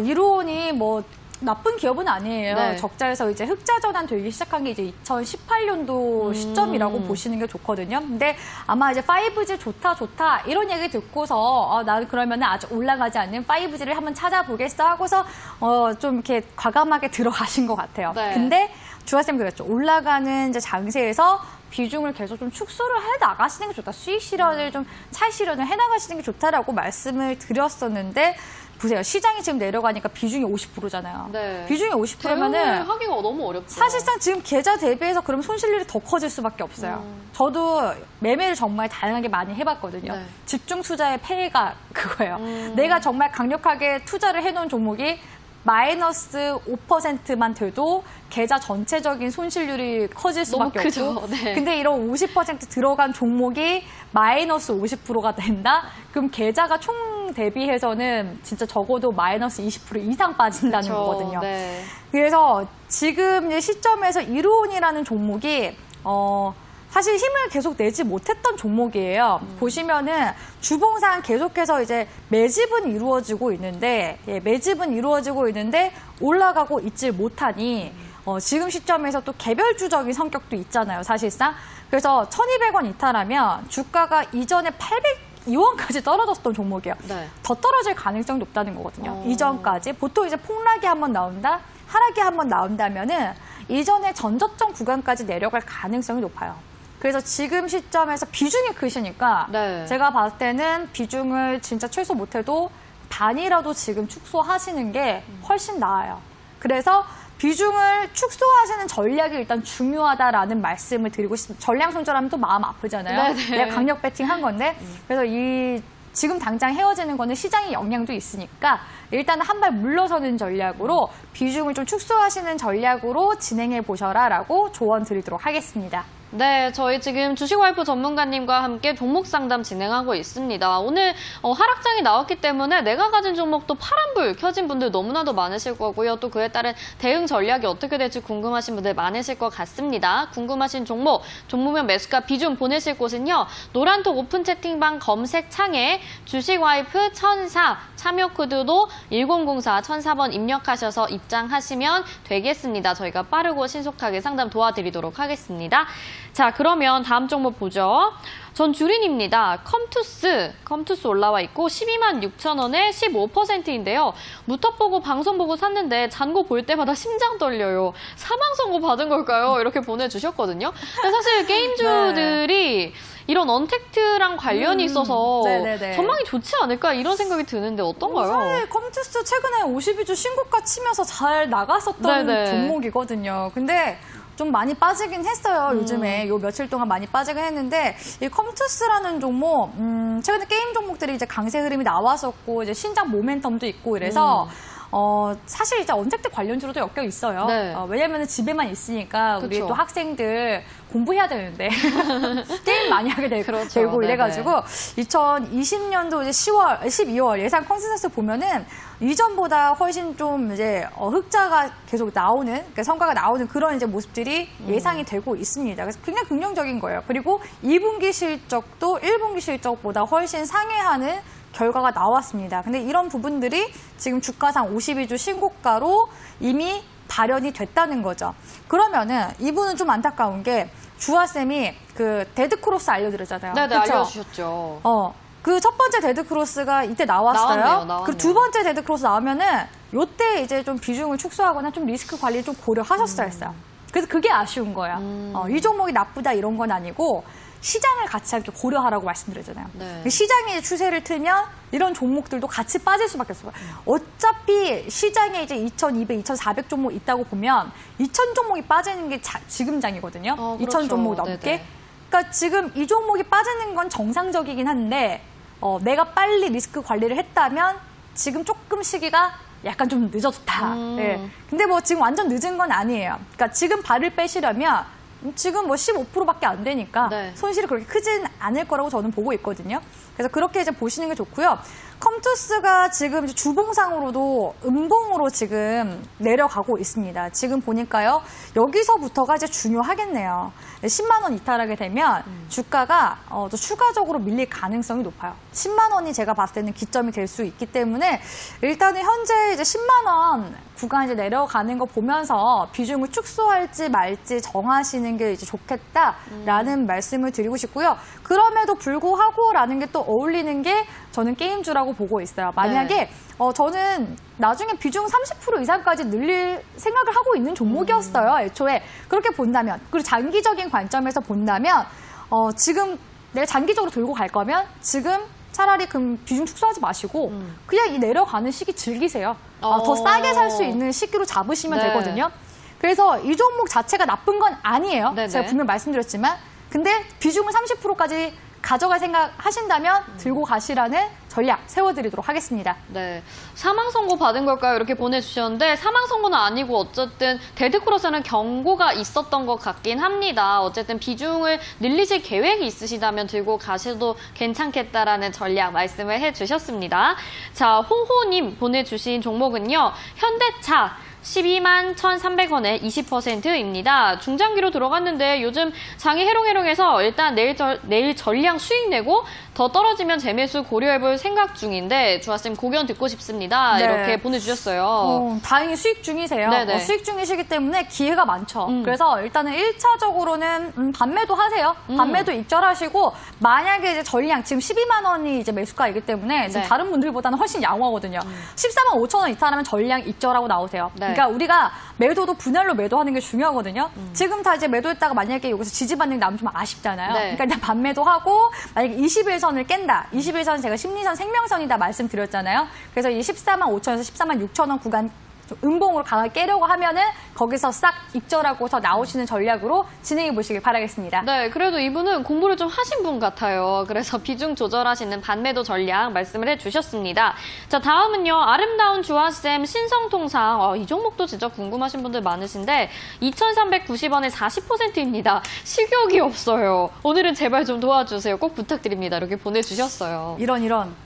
이루온이 뭐 나쁜 기업은 아니에요. 네. 적자에서 이제 흑자 전환 되기 시작한 게 이제 2018년도 시점이라고 보시는 게 좋거든요. 근데 아마 이제 5G 좋다 이런 얘기 듣고서 나는 그러면 아주 올라가지 않는 5G를 한번 찾아보겠어 하고서 좀 이렇게 과감하게 들어가신 것 같아요. 네. 근데 주하쌤 그랬죠. 올라가는 이제 장세에서 비중을 계속 좀 축소를 해 나가시는 게 좋다. 수익 실현을 좀 차익 실현을 해 나가시는 게 좋다라고 말씀을 드렸었는데 보세요. 시장이 지금 내려가니까 비중이 50%잖아요. 네. 비중이 50%면은 대응을 하기가 너무 어렵죠. 사실상 지금 계좌 대비해서 그럼 손실률이 더 커질 수밖에 없어요. 저도 매매를 정말 다양하게 많이 해봤거든요. 네. 집중 투자의 폐해가 그거예요. 내가 정말 강력하게 투자를 해놓은 종목이 마이너스 5%만 돼도 계좌 전체적인 손실률이 커질 수밖에 너무 크죠. 없고 네. 근데 이런 50% 들어간 종목이 마이너스 50%가 된다? 그럼 계좌가 총 대비해서는 진짜 적어도 마이너스 20% 이상 빠진다는 그렇죠. 거거든요. 네. 그래서 지금 시점에서 이루온이라는 종목이 사실 힘을 계속 내지 못했던 종목이에요. 보시면은 주봉상 계속해서 이제 매집은 이루어지고 있는데 올라가고 있질 못하니 지금 시점에서 또 개별주적인 성격도 있잖아요, 사실상. 그래서 1,200원 이탈하면 주가가 이전에 802원까지 떨어졌던 종목이에요. 네. 더 떨어질 가능성이 높다는 거거든요. 이전까지. 보통 이제 폭락이 한번 나온다, 하락이 한번 나온다면은 이전에 전저점 구간까지 내려갈 가능성이 높아요. 그래서 지금 시점에서 비중이 크시니까 네. 제가 봤을 때는 비중을 진짜 최소 못해도 반이라도 지금 축소하시는 게 훨씬 나아요. 그래서 비중을 축소하시는 전략이 일단 중요하다라는 말씀을 드리고 싶습니다. 전량 손절하면 또 마음 아프잖아요. 네네. 내가 강력 배팅한 건데 그래서 지금 당장 헤어지는 거는 시장의 영향도 있으니까 일단 한 발 물러서는 전략으로 비중을 좀 축소하시는 전략으로 진행해 보셔라라고 조언 드리도록 하겠습니다. 네, 저희 지금 주식와이프 전문가님과 함께 종목 상담 진행하고 있습니다. 오늘 하락장이 나왔기 때문에 내가 가진 종목도 파란불 켜진 분들 너무나도 많으실 거고요. 또 그에 따른 대응 전략이 어떻게 될지 궁금하신 분들 많으실 것 같습니다. 궁금하신 종목명 매수가 비중 보내실 곳은요. 노란톡 오픈 채팅방 검색창에 주식와이프 1004 참여 코드로 1004 1004번 입력하셔서 입장하시면 되겠습니다. 저희가 빠르고 신속하게 상담 도와드리도록 하겠습니다. 자, 그러면 다음 종목 보죠. 전 주린입니다. 컴투스 올라와 있고 126,000원에 15%인데요. 무턱 보고 방송 보고 샀는데 잔고 볼 때마다 심장 떨려요. 사망 선고 받은 걸까요? 이렇게 보내주셨거든요. 근데 사실 게임주들이 이런 언택트랑 관련이 있어서 전망이 좋지 않을까 이런 생각이 드는데 어떤가요? 사실 컴투스 최근에 52주 신고가 치면서 잘 나갔었던 종목이거든요. 근데 좀 많이 빠지긴 했어요. 요즘에 요 며칠 동안 많이 빠지긴 했는데 이 컴투스라는 종목 최근에 게임 종목들이 이제 강세 흐름이 나왔었고 이제 신작 모멘텀도 있고 이래서 사실 이제 언택트 관련주로도 엮여 있어요. 왜냐면 집에만 있으니까 우리 또 학생들 공부해야 되는데 게임 많이 하게 되고 이래가지고 2020년도 이제 12월 예상 컨센서스 보면은 이전보다 훨씬 좀 이제 흑자가 계속 나오는, 그러니까 성과가 나오는 그런 이제 모습들이 예상이 되고 있습니다. 그래서 굉장히 긍정적인 거예요. 그리고 2분기 실적도 1분기 실적보다 훨씬 상회하는 결과가 나왔습니다. 근데 이런 부분들이 지금 주가상 52주 신고가로 이미 발현이 됐다는 거죠. 그러면은 이분은 좀 안타까운 게 주화쌤이 그 데드크로스 알려드렸잖아요. 네, 알려주셨죠. 그 첫 번째 데드크로스가 이때 나왔어요. 나왔네요. 그리고 두 번째 데드크로스 나오면은 요때 이제 좀 비중을 축소하거나 좀 리스크 관리를 좀 고려하셨어야 했어요. 그래서 그게 아쉬운 거예요. 이 종목이 나쁘다 이런 건 아니고 시장을 같이 함께 고려하라고 말씀드렸잖아요. 시장의 추세를 틀면 이런 종목들도 같이 빠질 수밖에 없어요. 어차피 시장에 이제 2,200, 2,400 종목 있다고 보면 2,000 종목이 빠지는 게 지금 장이거든요. 2,000 종목 넘게. 그러니까 지금 이 종목이 빠지는 건 정상적이긴 한데 내가 빨리 리스크 관리를 했다면 지금 조금 시기가 약간 좀 늦어졌다. 근데 뭐 지금 완전 늦은 건 아니에요. 그러니까 지금 발을 빼시려면 지금 뭐 15%밖에 안 되니까 손실이 그렇게 크진 않을 거라고 저는 보고 있거든요. 그래서 그렇게 이제 보시는 게 좋고요. 컴투스가 지금 이제 주봉상으로도 음봉으로 지금 내려가고 있습니다. 지금 보니까요. 여기서부터가 이제 중요하겠네요. 10만 원 이탈하게 되면 주가가 또 추가적으로 밀릴 가능성이 높아요. 10만 원이 제가 봤을 때는 기점이 될 수 있기 때문에 일단은 현재 이제 10만 원 구간 이제 내려가는 거 보면서 비중을 축소할지 말지 정하시는 게 이제 좋겠다라는 말씀을 드리고 싶고요. 그럼에도 불구하고라는 게 또 어울리는 게 저는 게임주라고 보고 있어요. 만약에 저는 나중에 비중 30% 이상까지 늘릴 생각을 하고 있는 종목이었어요. 애초에 그렇게 본다면 그리고 장기적인 관점에서 본다면 지금 내가 장기적으로 들고 갈 거면 지금 차라리 비중 축소하지 마시고 그냥 이 내려가는 시기 즐기세요. 더 싸게 살 수 있는 시기로 잡으시면 되거든요. 그래서 이 종목 자체가 나쁜 건 아니에요. 제가 분명히 말씀드렸지만 근데 비중을 30%까지 가져갈 생각 하신다면 들고 가시라는 전략 세워드리도록 하겠습니다. 네, 사망 선고 받은 걸까요? 이렇게 보내주셨는데 사망 선고는 아니고 어쨌든 데드크로스는 경고가 있었던 것 같긴 합니다. 어쨌든 비중을 늘리실 계획이 있으시다면 들고 가셔도 괜찮겠다라는 전략 말씀을 해주셨습니다. 자, 호호님 보내주신 종목은요. 현대차. 12만 1,300원에 20%입니다. 중장기로 들어갔는데 요즘 장이 해롱해롱해서 일단 내일 전량 수익 내고 더 떨어지면 재매수 고려해볼 생각 중인데 주아쌤 고견 듣고 싶습니다. 이렇게 보내주셨어요. 다행히 수익 중이세요. 수익 중이시기 때문에 기회가 많죠. 그래서 일단은 1차적으로는 반매도 하세요. 반매도 입절하시고 만약에 이제 전량 지금 12만 원이 이제 매수가이기 때문에 지금 다른 분들보다는 훨씬 양호하거든요. 14만 5천 원 이탈하면 전량 입절하고 나오세요. 그러니까 우리가 매도도 분할로 매도하는 게 중요하거든요. 지금 다 이제 매도했다가 만약에 여기서 지지받는 게 나오면 좀 아쉽잖아요. 그러니까 일단 반매도하고 만약에 21선을 깬다. 21선은 제가 심리선 생명선이다 말씀드렸잖아요. 그래서 이 14만 5천에서 14만 6천 원 구간 음봉으로 강하게 깨려고 하면은 거기서 싹 입절하고서 나오시는 전략으로 진행해 보시길 바라겠습니다. 네, 그래도 이분은 공부를 좀 하신 분 같아요. 그래서 비중 조절하시는 반매도 전략 말씀을 해주셨습니다. 자, 다음은요. 아름다운 주아쌤 신성통상. 이 종목도 진짜 궁금하신 분들 많으신데 2,390원에 40%입니다. 식욕이 없어요. 오늘은 제발 좀 도와주세요. 꼭 부탁드립니다. 이렇게 보내주셨어요. 이런.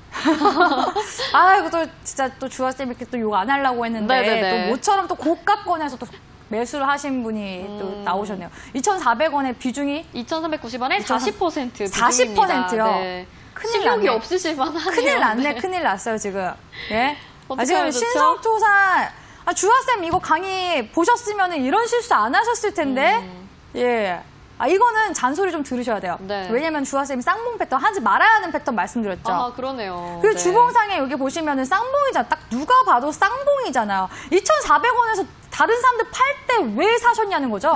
이거 또 진짜 또 주아쌤 이렇게 또 욕 안 하려고 했는데 또 모처럼 또 고가권에서 또 매수를 하신 분이 또 나오셨네요. 2,400원의 비중이 2,390원에 40% 비중입니다. 40%요. 네. 식욕이 없으실 만하네요. 큰일 났어요 지금. 예. 지금 신성토산 주아쌤 이거 강의 보셨으면 이런 실수 안 하셨을 텐데. 예. 이거는 잔소리 좀 들으셔야 돼요. 네. 왜냐면 주아쌤이 쌍봉 패턴 하지 말아야 하는 패턴 말씀드렸죠. 아, 그러네요. 그리고 네. 주봉상에 여기 보시면은 쌍봉이잖아. 딱 누가 봐도 쌍봉이잖아요. 2,400원에서 다른 사람들 팔 때 왜 사셨냐는 거죠.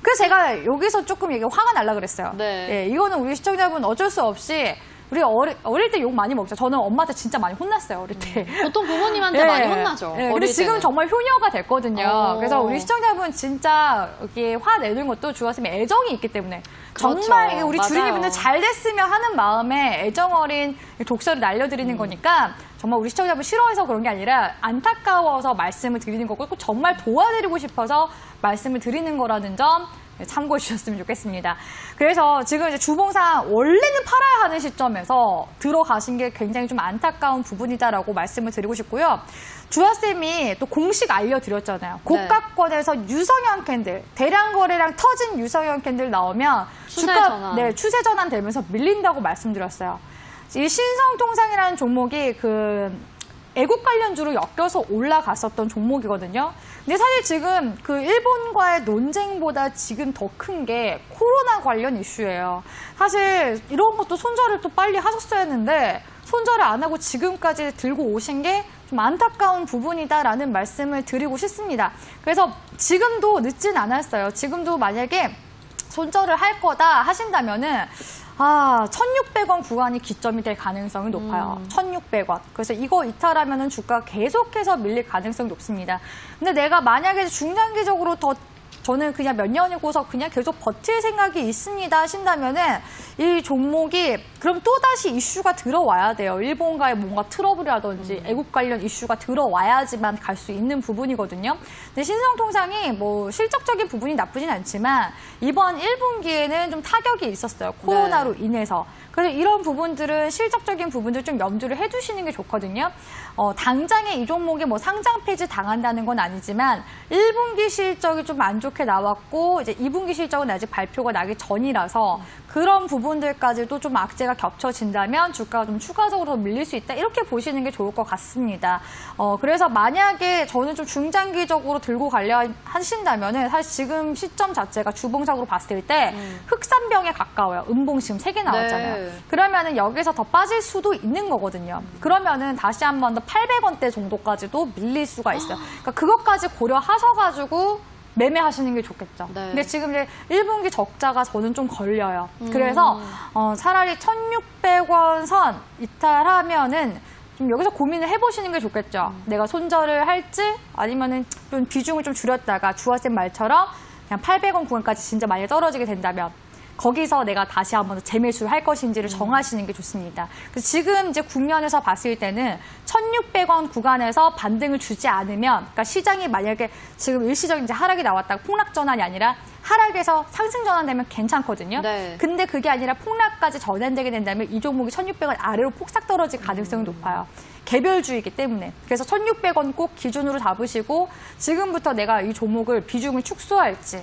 그래서 제가 여기서 조금 이게 화가 날라 그랬어요. 네. 예, 이거는 우리 시청자분 어쩔 수 없이 우리 어릴 때 욕 많이 먹죠. 저는 엄마한테 진짜 많이 혼났어요, 어릴 때. 보통 부모님한테 네. 많이 혼나죠. 네, 어릴 근데 지금 때는. 정말 효녀가 됐거든요. 그래서 우리 시청자분 진짜 이렇게 화 내는 것도 주아쌤이 애정이 있기 때문에 정말 그렇죠. 우리 맞아요. 주린이분들 잘 됐으면 하는 마음에 애정 어린 독서를 날려드리는 거니까 정말 우리 시청자분 싫어해서 그런 게 아니라 안타까워서 말씀을 드리는 거고 꼭 정말 도와드리고 싶어서 말씀을 드리는 거라는 점 참고해 주셨으면 좋겠습니다. 그래서 지금 이제 주봉상 원래는 팔아야 하는 시점에서 들어가신 게 굉장히 좀 안타까운 부분이다라고 말씀을 드리고 싶고요. 주아쌤이 또 공식 알려드렸잖아요. 고가권에서 유성형 캔들, 대량 거래량 터진 유성형 캔들 나오면 추세 전환. 네, 추세 전환 되면서 밀린다고 말씀드렸어요. 이 신성통상이라는 종목이 애국 관련주로 엮여서 올라갔었던 종목이거든요. 근데 사실 지금 그 일본과의 논쟁보다 지금 더 큰 게 코로나 관련 이슈예요. 사실 이런 것도 손절을 또 빨리 하셨어야 했는데 손절을 안 하고 지금까지 들고 오신 게 좀 안타까운 부분이다라는 말씀을 드리고 싶습니다. 그래서 지금도 늦진 않았어요. 지금도 만약에 손절을 할 거다 하신다면은 1,600원 구간이 기점이 될 가능성이 높아요. 1,600원. 그래서 이거 이탈하면은 주가 계속해서 밀릴 가능성이 높습니다. 근데 내가 만약에 중장기적으로 저는 그냥 몇 년이고서 그냥 계속 버틸 생각이 있습니다 하신다면은 이 종목이 그럼 또다시 이슈가 들어와야 돼요. 일본과의 뭔가 트러블이라든지 애국 관련 이슈가 들어와야지만 갈 수 있는 부분이거든요. 근데 신성통상이 뭐 실적적인 부분이 나쁘진 않지만 이번 1분기에는 좀 타격이 있었어요. 코로나로 인해서. 그래서 이런 부분들은 실적적인 부분들 좀 염두를 해두시는 게 좋거든요. 당장에 이 종목이 뭐 상장 폐지 당한다는 건 아니지만 1분기 실적이 좀 안 좋게 나왔고 이제 2분기 실적은 아직 발표가 나기 전이라서 그런 부분들까지도 좀 악재가 겹쳐진다면 주가가 좀 추가적으로 더 밀릴 수 있다. 이렇게 보시는 게 좋을 것 같습니다. 그래서 만약에 저는 좀 중장기적으로 들고 가려 하신다면은 사실 지금 시점 자체가 주봉상으로 봤을 때 흑산병에 가까워요. 음봉 지금 3개 나왔잖아요. 네. 그러면은 여기서 더 빠질 수도 있는 거거든요. 그러면은 다시 한 번 더 800원대 정도까지도 밀릴 수가 있어요. 그러니까 그것까지 고려하셔가지고 매매하시는 게 좋겠죠. 네. 근데 지금 이제 1분기 적자가 저는 좀 걸려요. 그래서 차라리 1,600원 선 이탈하면은 좀 여기서 고민을 해보시는 게 좋겠죠. 내가 손절을 할지 아니면은 좀 비중을 좀 줄였다가 주아쌤 말처럼 그냥 800원 구간까지 진짜 많이 떨어지게 된다면 거기서 내가 다시 한번 재매수를 할 것인지를 정하시는 게 좋습니다. 그래서 지금 이제 국면에서 봤을 때는 1,600원 구간에서 반등을 주지 않으면, 그러니까 시장이 만약에 지금 일시적인 이제 하락이 나왔다가 폭락 전환이 아니라 하락에서 상승 전환되면 괜찮거든요. 네. 근데 그게 아니라 폭락까지 전환되게 된다면 이 종목이 1,600원 아래로 폭삭 떨어질 가능성이 높아요. 개별주이기 때문에. 그래서 1,600원 꼭 기준으로 잡으시고 지금부터 내가 이 종목을 비중을 축소할지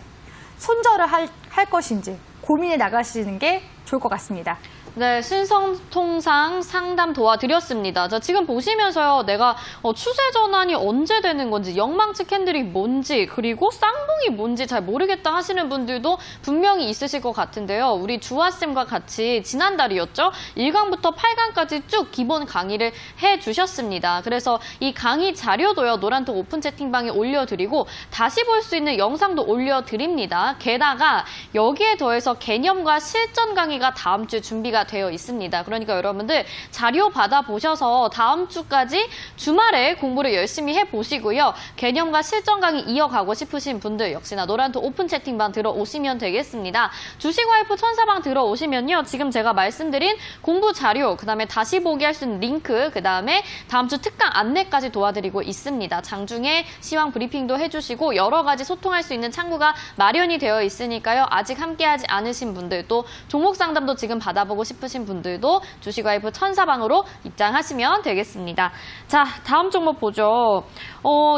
손절을 할 것인지 고민해 나가시는 게 좋을 것 같습니다. 네, 신성통상 상담 도와드렸습니다. 자, 지금 보시면서요, 내가 추세 전환이 언제 되는 건지, 영망치 캔들이 뭔지, 그리고 쌍봉이 뭔지 잘 모르겠다 하시는 분들도 분명히 있으실 것 같은데요. 우리 주아쌤과 같이 지난달이었죠? 1강부터 8강까지 쭉 기본 강의를 해주셨습니다. 그래서 이 강의 자료도요, 노란톡 오픈 채팅방에 올려드리고 다시 볼 수 있는 영상도 올려드립니다. 게다가 여기에 더해서 개념과 실전 강의가 다음 주 준비가 되어 있습니다. 그러니까 여러분들 자료 받아보셔서 다음 주까지 주말에 공부를 열심히 해보시고요. 개념과 실전 강의 이어가고 싶으신 분들 역시나 노란톡 오픈 채팅방 들어오시면 되겠습니다. 주식와이프 천사방 들어오시면요. 지금 제가 말씀드린 공부 자료, 그 다음에 다시 보기 할 수 있는 링크, 그 다음에 다음 주 특강 안내까지 도와드리고 있습니다. 장중에 시황 브리핑도 해주시고 여러 가지 소통할 수 있는 창구가 마련이 되어 있으니까요. 아직 함께하지 않으신 분들 또 종목 상담도 지금 받아보고 싶으신 분들도 주식와이프 천사방으로 입장하시면 되겠습니다. 자, 다음 종목 보죠.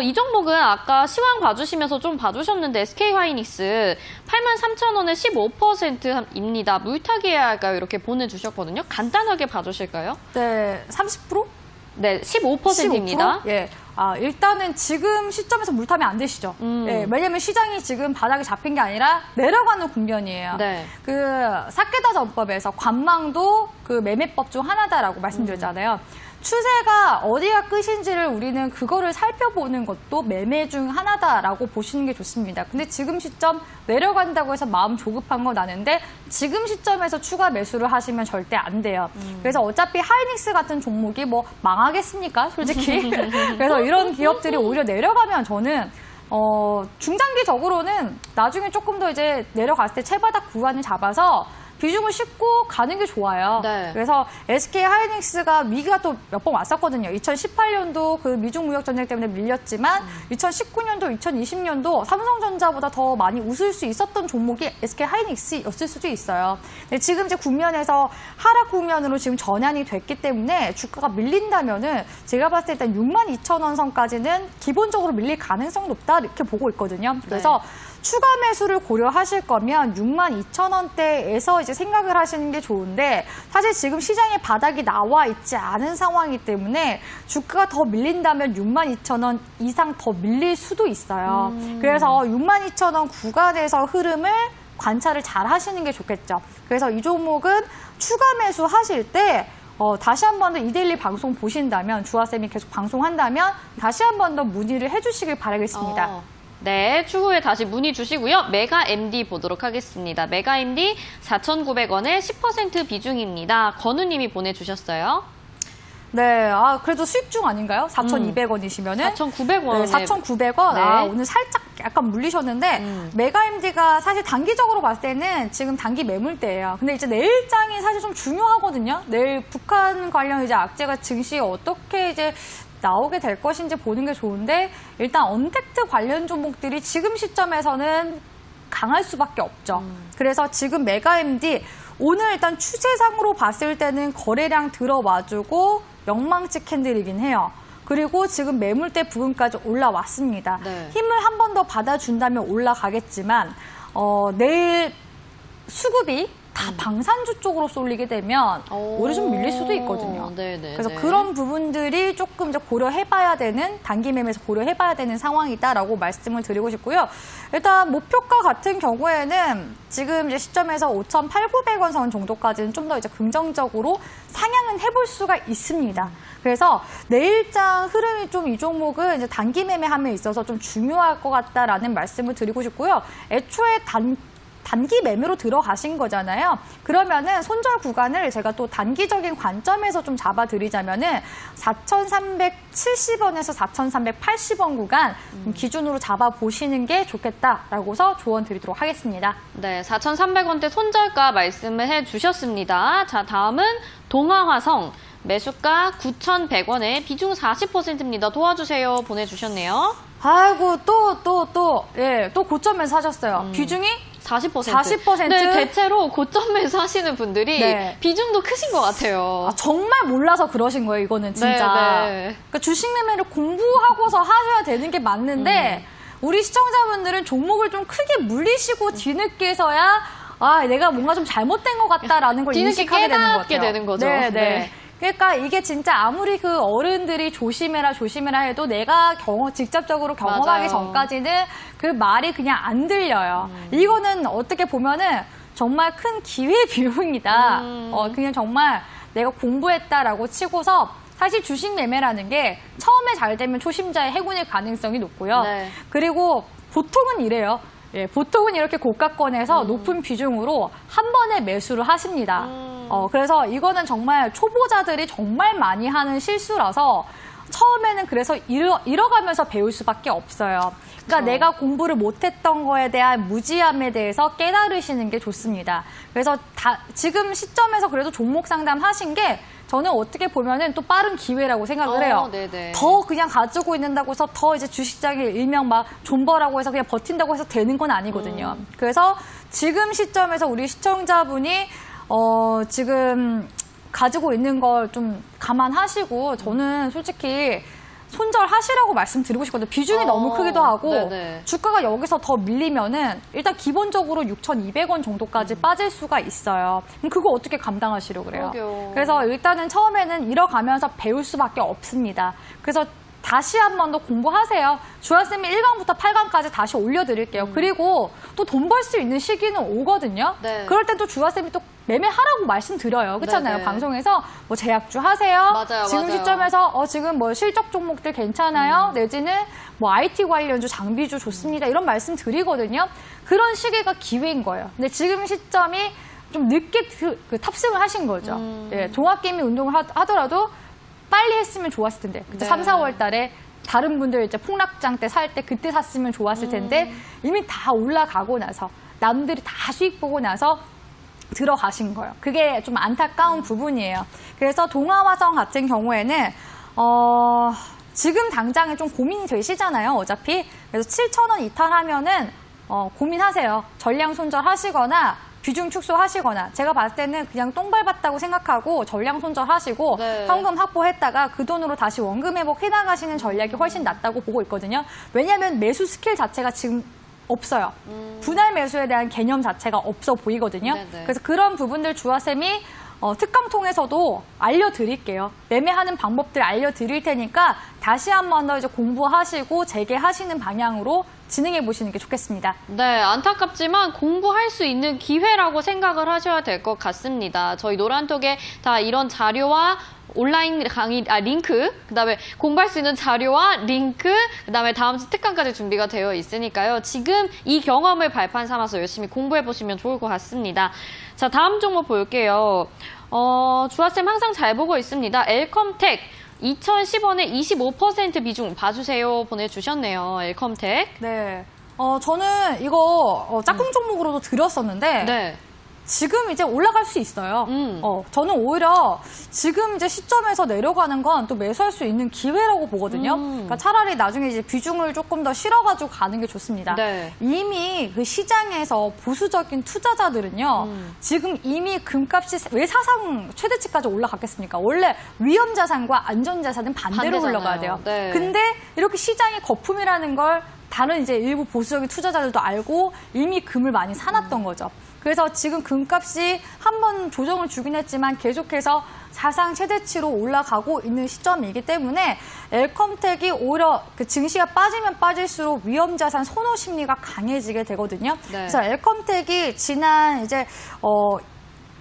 이 종목은 아까 시황 봐주시면서 좀 봐주셨는데 SK하이닉스 83,000원에 15%입니다. 물타기 해야 할까요? 이렇게 보내주셨거든요. 간단하게 봐주실까요? 네, 30%? 네, 15%입니다. 15%? 예. 일단은 지금 시점에서 물 타면 안 되시죠. 예, 왜냐면 시장이 지금 바닥에 잡힌 게 아니라 내려가는 국면이에요. 네. 그 사케다 전법에서 관망도 그 매매법 중 하나다라고 말씀드렸잖아요. 추세가 어디가 끝인지를 우리는 그거를 살펴보는 것도 매매 중 하나다라고 보시는 게 좋습니다. 근데 지금 시점 내려간다고 해서 마음 조급한 건 아는데 지금 시점에서 추가 매수를 하시면 절대 안 돼요. 그래서 어차피 하이닉스 같은 종목이 뭐 망하겠습니까? 솔직히. 그래서 이런 기업들이 오히려 내려가면 저는 중장기적으로는 나중에 조금 더 이제 내려갔을 때 채바닥 구간을 잡아서 비중을 싣고 가는 게 좋아요. 네. 그래서 SK 하이닉스가 위기가 또 몇 번 왔었거든요. 2018년도 그 미중 무역 전쟁 때문에 밀렸지만 2019년도, 2020년도 삼성전자보다 더 많이 웃을 수 있었던 종목이 SK 하이닉스였을 수도 있어요. 근데 지금 이제 국면에서 하락 국면으로 지금 전환이 됐기 때문에 주가가 밀린다면은 제가 봤을 때 일단 62,000원 선까지는 기본적으로 밀릴 가능성이 높다 이렇게 보고 있거든요. 그래서 추가 매수를 고려하실 거면 62,000원대에서 이제 생각을 하시는 게 좋은데 사실 지금 시장에 바닥이 나와 있지 않은 상황이기 때문에 주가가 더 밀린다면 62,000원 이상 더 밀릴 수도 있어요. 그래서 62,000원 구간에서 흐름을 관찰을 잘 하시는 게 좋겠죠. 그래서 이 종목은 추가 매수 하실 때 다시 한 번 더 이데일리 방송 보신다면 주아쌤이 계속 방송한다면 다시 한 번 더 문의를 해주시길 바라겠습니다. 네, 추후에 다시 문의 주시고요. 메가 MD 보도록 하겠습니다. 메가 MD 4,900원에 10% 비중입니다. 건우님이 보내주셨어요. 네, 그래도 수익 중 아닌가요? 4,200원이시면은 4,900원. 네, 4,900원. 네. 오늘 살짝 약간 물리셨는데 메가 MD가 사실 단기적으로 봤을 때는 지금 단기 매물대예요. 근데 이제 내일장이 사실 좀 중요하거든요. 내일 북한 관련 이제 악재가 증시 어떻게 이제 나오게 될 것인지 보는 게 좋은데 일단 언택트 관련 종목들이 지금 시점에서는 강할 수밖에 없죠. 그래서 지금 메가MD 오늘 일단 추세상으로 봤을 때는 거래량 들어와주고 영망치 캔들이긴 해요. 그리고 지금 매물대 부근까지 올라왔습니다. 네. 힘을 한 번 더 받아준다면 올라가겠지만 내일 수급이 다 방산주 쪽으로 쏠리게 되면 오히려 좀 밀릴 수도 있거든요. 네네. 그래서 그런 부분들이 조금 이제 고려해봐야 되는 단기 매매에서 고려해봐야 되는 상황이다라고 말씀을 드리고 싶고요. 일단 목표가 같은 경우에는 지금 이제 시점에서 5,800원 선 정도까지는 좀 더 이제 긍정적으로 상향은 해볼 수가 있습니다. 그래서 내일장 흐름이 좀 이 종목은 이제 단기 매매함에 있어서 좀 중요할 것 같다라는 말씀을 드리고 싶고요. 애초에 단기 매매로 들어가신 거잖아요. 그러면은 손절 구간을 제가 또 단기적인 관점에서 좀 잡아드리자면은 4,370원에서 4,380원 구간 기준으로 잡아보시는 게 좋겠다라고서 조언 드리도록 하겠습니다. 네, 4,300원대 손절가 말씀을 해주셨습니다. 자, 다음은 동아화성. 매수가 9,100원에 비중 40%입니다. 도와주세요. 보내주셨네요. 아이고, 또 고점에서 사셨어요. 비중이? 40%. 40%? 네, 대체로 고점에서 하시는 분들이 네. 비중도 크신 것 같아요. 정말 몰라서 그러신 거예요, 이거는 진짜. 네. 그러니까 주식 매매를 공부하고서 하셔야 되는 게 맞는데 우리 시청자분들은 종목을 좀 크게 물리시고 뒤늦게서야 내가 뭔가 좀 잘못된 것 같다라는 걸 뒤늦게 인식하게 되는 것 깨닫게 같아요. 되는 거죠. 네. 네. 그러니까 이게 진짜 아무리 그 어른들이 조심해라 해도 내가 직접적으로 경험하기 맞아요. 전까지는 그 말이 그냥 안 들려요. 이거는 어떻게 보면은 정말 큰 기회비용이다. 그냥 정말 내가 공부했다라고 치고서 사실 주식 매매라는 게 처음에 잘 되면 초심자의 행운일 가능성이 높고요. 네. 그리고 보통은 이래요. 예, 보통은 이렇게 고가권에서 높은 비중으로 한 번에 매수를 하십니다. 그래서 이거는 정말 초보자들이 정말 많이 하는 실수라서 처음에는 그래서 잃어가면서 배울 수밖에 없어요. 그러니까 내가 공부를 못했던 거에 대한 무지함에 대해서 깨달으시는 게 좋습니다. 그래서 지금 시점에서 그래도 종목 상담 하신 게 저는 어떻게 보면은 또 빠른 기회라고 생각을 해요. 네네. 더 그냥 가지고 있는다고 해서 더 이제 주식장에 일명 막 존버라고 해서 그냥 버틴다고 해서 되는 건 아니거든요. 그래서 지금 시점에서 우리 시청자분이 지금 가지고 있는 걸 좀 감안하시고 저는 솔직히 손절하시라고 말씀드리고 싶거든요. 비중이 너무 크기도 하고 네네. 주가가 여기서 더 밀리면은 일단 기본적으로 6,200원 정도까지 빠질 수가 있어요. 그럼 그거 어떻게 감당하시려고 그래요? 그러게요. 그래서 일단은 처음에는 잃어가면서 배울 수밖에 없습니다. 그래서 다시 한 번 더 공부하세요. 주한쌤이 1강부터 8강까지 다시 올려드릴게요. 그리고 또 돈 벌 수 있는 시기는 오거든요. 네. 그럴 땐 또 주한쌤이 또 매매하라고 말씀드려요. 그렇잖아요. 네네. 방송에서 뭐 제약주 하세요. 맞아요, 지금 맞아요. 시점에서 지금 뭐 실적 종목들 괜찮아요. 내지는 뭐 IT 관련주, 장비주 좋습니다. 이런 말씀 드리거든요. 그런 시기가 기회인 거예요. 근데 지금 시점이 좀 늦게 탑승을 하신 거죠. 예, 종합개미 운동을 하더라도 빨리 했으면 좋았을 텐데. 네. 3, 4월 달에 다른 분들 이제 폭락장 때 살 때 그때 샀으면 좋았을 텐데 이미 다 올라가고 나서 남들이 다 수익 보고 나서 들어가신 거예요. 그게 좀 안타까운 부분이에요. 그래서 동아화성 같은 경우에는 지금 당장에 좀 고민이 되시잖아요. 어차피. 그래서 7,000원 이탈하면은 고민하세요. 전량 손절하시거나 비중 축소하시거나 제가 봤을 때는 그냥 똥 밟았다고 생각하고 전량 손절하시고 네. 현금 확보했다가 그 돈으로 다시 원금 회복 해나가시는 전략이 훨씬 낫다고 보고 있거든요. 왜냐하면 매수 스킬 자체가 지금 없어요. 분할 매수에 대한 개념 자체가 없어 보이거든요. 네네. 그래서 그런 부분들 주화쌤이 특강 통해서도 알려드릴게요. 매매하는 방법들 알려드릴 테니까 다시 한 번 더 이제 공부하시고 재개하시는 방향으로 진행해 보시는 게 좋겠습니다. 네, 안타깝지만 공부할 수 있는 기회라고 생각을 하셔야 될 것 같습니다. 저희 노란톡에 다 이런 자료와 온라인 강의, 링크, 그다음에 공부할 수 있는 자료와 링크, 그다음에 다음 주 특강까지 준비가 되어 있으니까요. 지금 이 경험을 발판 삼아서 열심히 공부해 보시면 좋을 것 같습니다. 자, 다음 종목 볼게요. 주아쌤 항상 잘 보고 있습니다. 엘컴텍 2010원에 25% 비중 봐주세요 보내주셨네요. 엘컴텍. 네. 저는 이거 짝꿍 종목으로도 드렸었는데 네. 지금 이제 올라갈 수 있어요. 저는 오히려 지금 이제 시점에서 내려가는 건 또 매수할 수 있는 기회라고 보거든요. 그러니까 차라리 나중에 이제 비중을 조금 더 실어가지고 가는 게 좋습니다. 네. 이미 그 시장에서 보수적인 투자자들은요, 지금 이미 금값이 왜 사상 최대치까지 올라갔겠습니까? 원래 위험 자산과 안전 자산은 반대로 반대잖아요. 올라가야 돼요. 네. 근데 이렇게 시장이 거품이라는 걸 다른 이제 일부 보수적인 투자자들도 알고 이미 금을 많이 사놨던 거죠. 그래서 지금 금값이 한 번 조정을 주긴 했지만 계속해서 사상 최대치로 올라가고 있는 시점이기 때문에 엘컴텍이 오히려 그 증시가 빠지면 빠질수록 위험자산 선호 심리가 강해지게 되거든요. 네. 그래서 엘컴텍이 지난 이제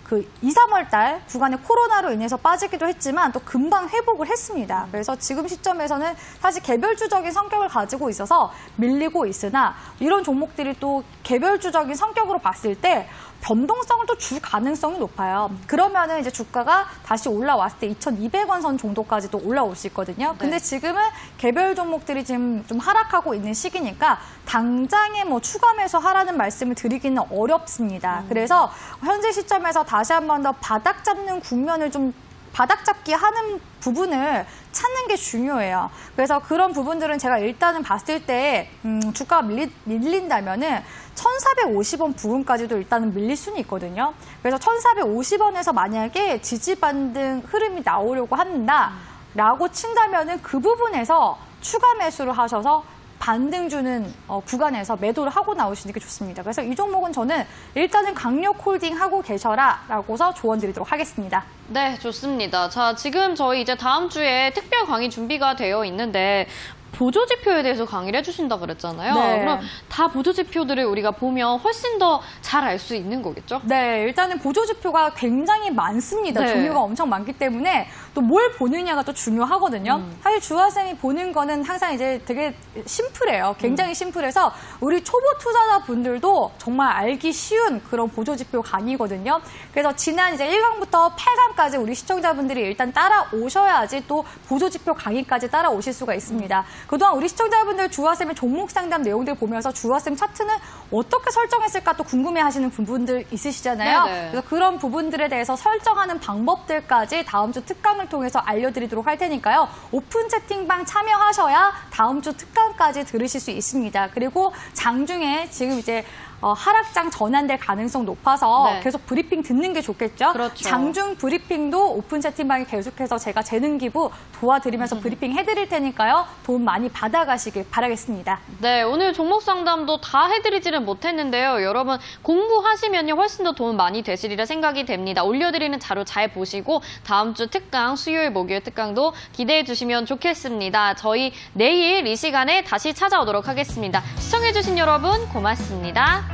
그 2, 3월 달 구간에 코로나로 인해서 빠지기도 했지만 또 금방 회복을 했습니다. 그래서 지금 시점에서는 사실 개별주적인 성격을 가지고 있어서 밀리고 있으나 이런 종목들이 또 개별주적인 성격으로 봤을 때 변동성을 또 줄 가능성이 높아요. 그러면은 이제 주가가 다시 올라왔을 때 2,200원 선 정도까지도 올라올 수 있거든요. 근데 지금은 개별 종목들이 지금 좀 하락하고 있는 시기니까 당장에 뭐 추가 매수 하라는 말씀을 드리기는 어렵습니다. 그래서 현재 시점에서 다시 한 번 더 바닥 잡는 국면을 좀 바닥 잡기 하는 부분을 찾는 게 중요해요. 그래서 그런 부분들은 제가 일단은 봤을 때 주가가 밀린다면은 1,450원 부근까지도 일단은 밀릴 수는 있거든요. 그래서 1,450원에서 만약에 지지반등 흐름이 나오려고 한다라고 친다면은 그 부분에서 추가 매수를 하셔서 반등 주는 구간에서 매도를 하고 나오시는 게 좋습니다. 그래서 이 종목은 저는 일단은 강력 홀딩 하고 계셔라라고서 조언 드리도록 하겠습니다. 네, 좋습니다. 자, 지금 저희 이제 다음 주에 특별 강의 준비가 되어 있는데 보조지표에 대해서 강의를 해주신다 그랬잖아요. 네. 그럼 다 보조지표들을 우리가 보면 훨씬 더 잘 알 수 있는 거겠죠? 네, 일단은 보조지표가 굉장히 많습니다. 네. 종류가 엄청 많기 때문에 또 뭘 보느냐가 또 중요하거든요. 사실 주화쌤이 보는 거는 항상 이제 되게 심플해요. 굉장히 심플해서 우리 초보 투자자분들도 정말 알기 쉬운 그런 보조지표 강의거든요. 그래서 지난 이제 1강부터 8강까지 우리 시청자분들이 일단 따라오셔야지 또 보조지표 강의까지 따라오실 수가 있습니다. 그동안 우리 시청자분들 주화쌤의 종목 상담 내용들 보면서 주화쌤 차트는 어떻게 설정했을까 또 궁금해하시는 부분들 있으시잖아요. 네네. 그래서 그런 부분들에 대해서 설정하는 방법들까지 다음 주 특강을 통해서 알려드리도록 할 테니까요. 오픈 채팅방 참여하셔야 다음 주 특강까지 들으실 수 있습니다. 그리고 장중에 지금 이제 하락장 전환될 가능성 높아서 네. 계속 브리핑 듣는 게 좋겠죠. 그렇죠. 장중 브리핑도 오픈 채팅방에 계속해서 제가 재능 기부 도와드리면서 브리핑 해드릴 테니까요. 도움 많이 받아가시길 바라겠습니다. 네, 오늘 종목 상담도 다 해드리지는 못했는데요. 여러분 공부하시면요 훨씬 더 도움 많이 되시리라 생각이 됩니다. 올려드리는 자료 잘 보시고 다음 주 특강, 수요일, 목요일 특강도 기대해 주시면 좋겠습니다. 저희 내일 이 시간에 다시 찾아오도록 하겠습니다. 시청해주신 여러분 고맙습니다.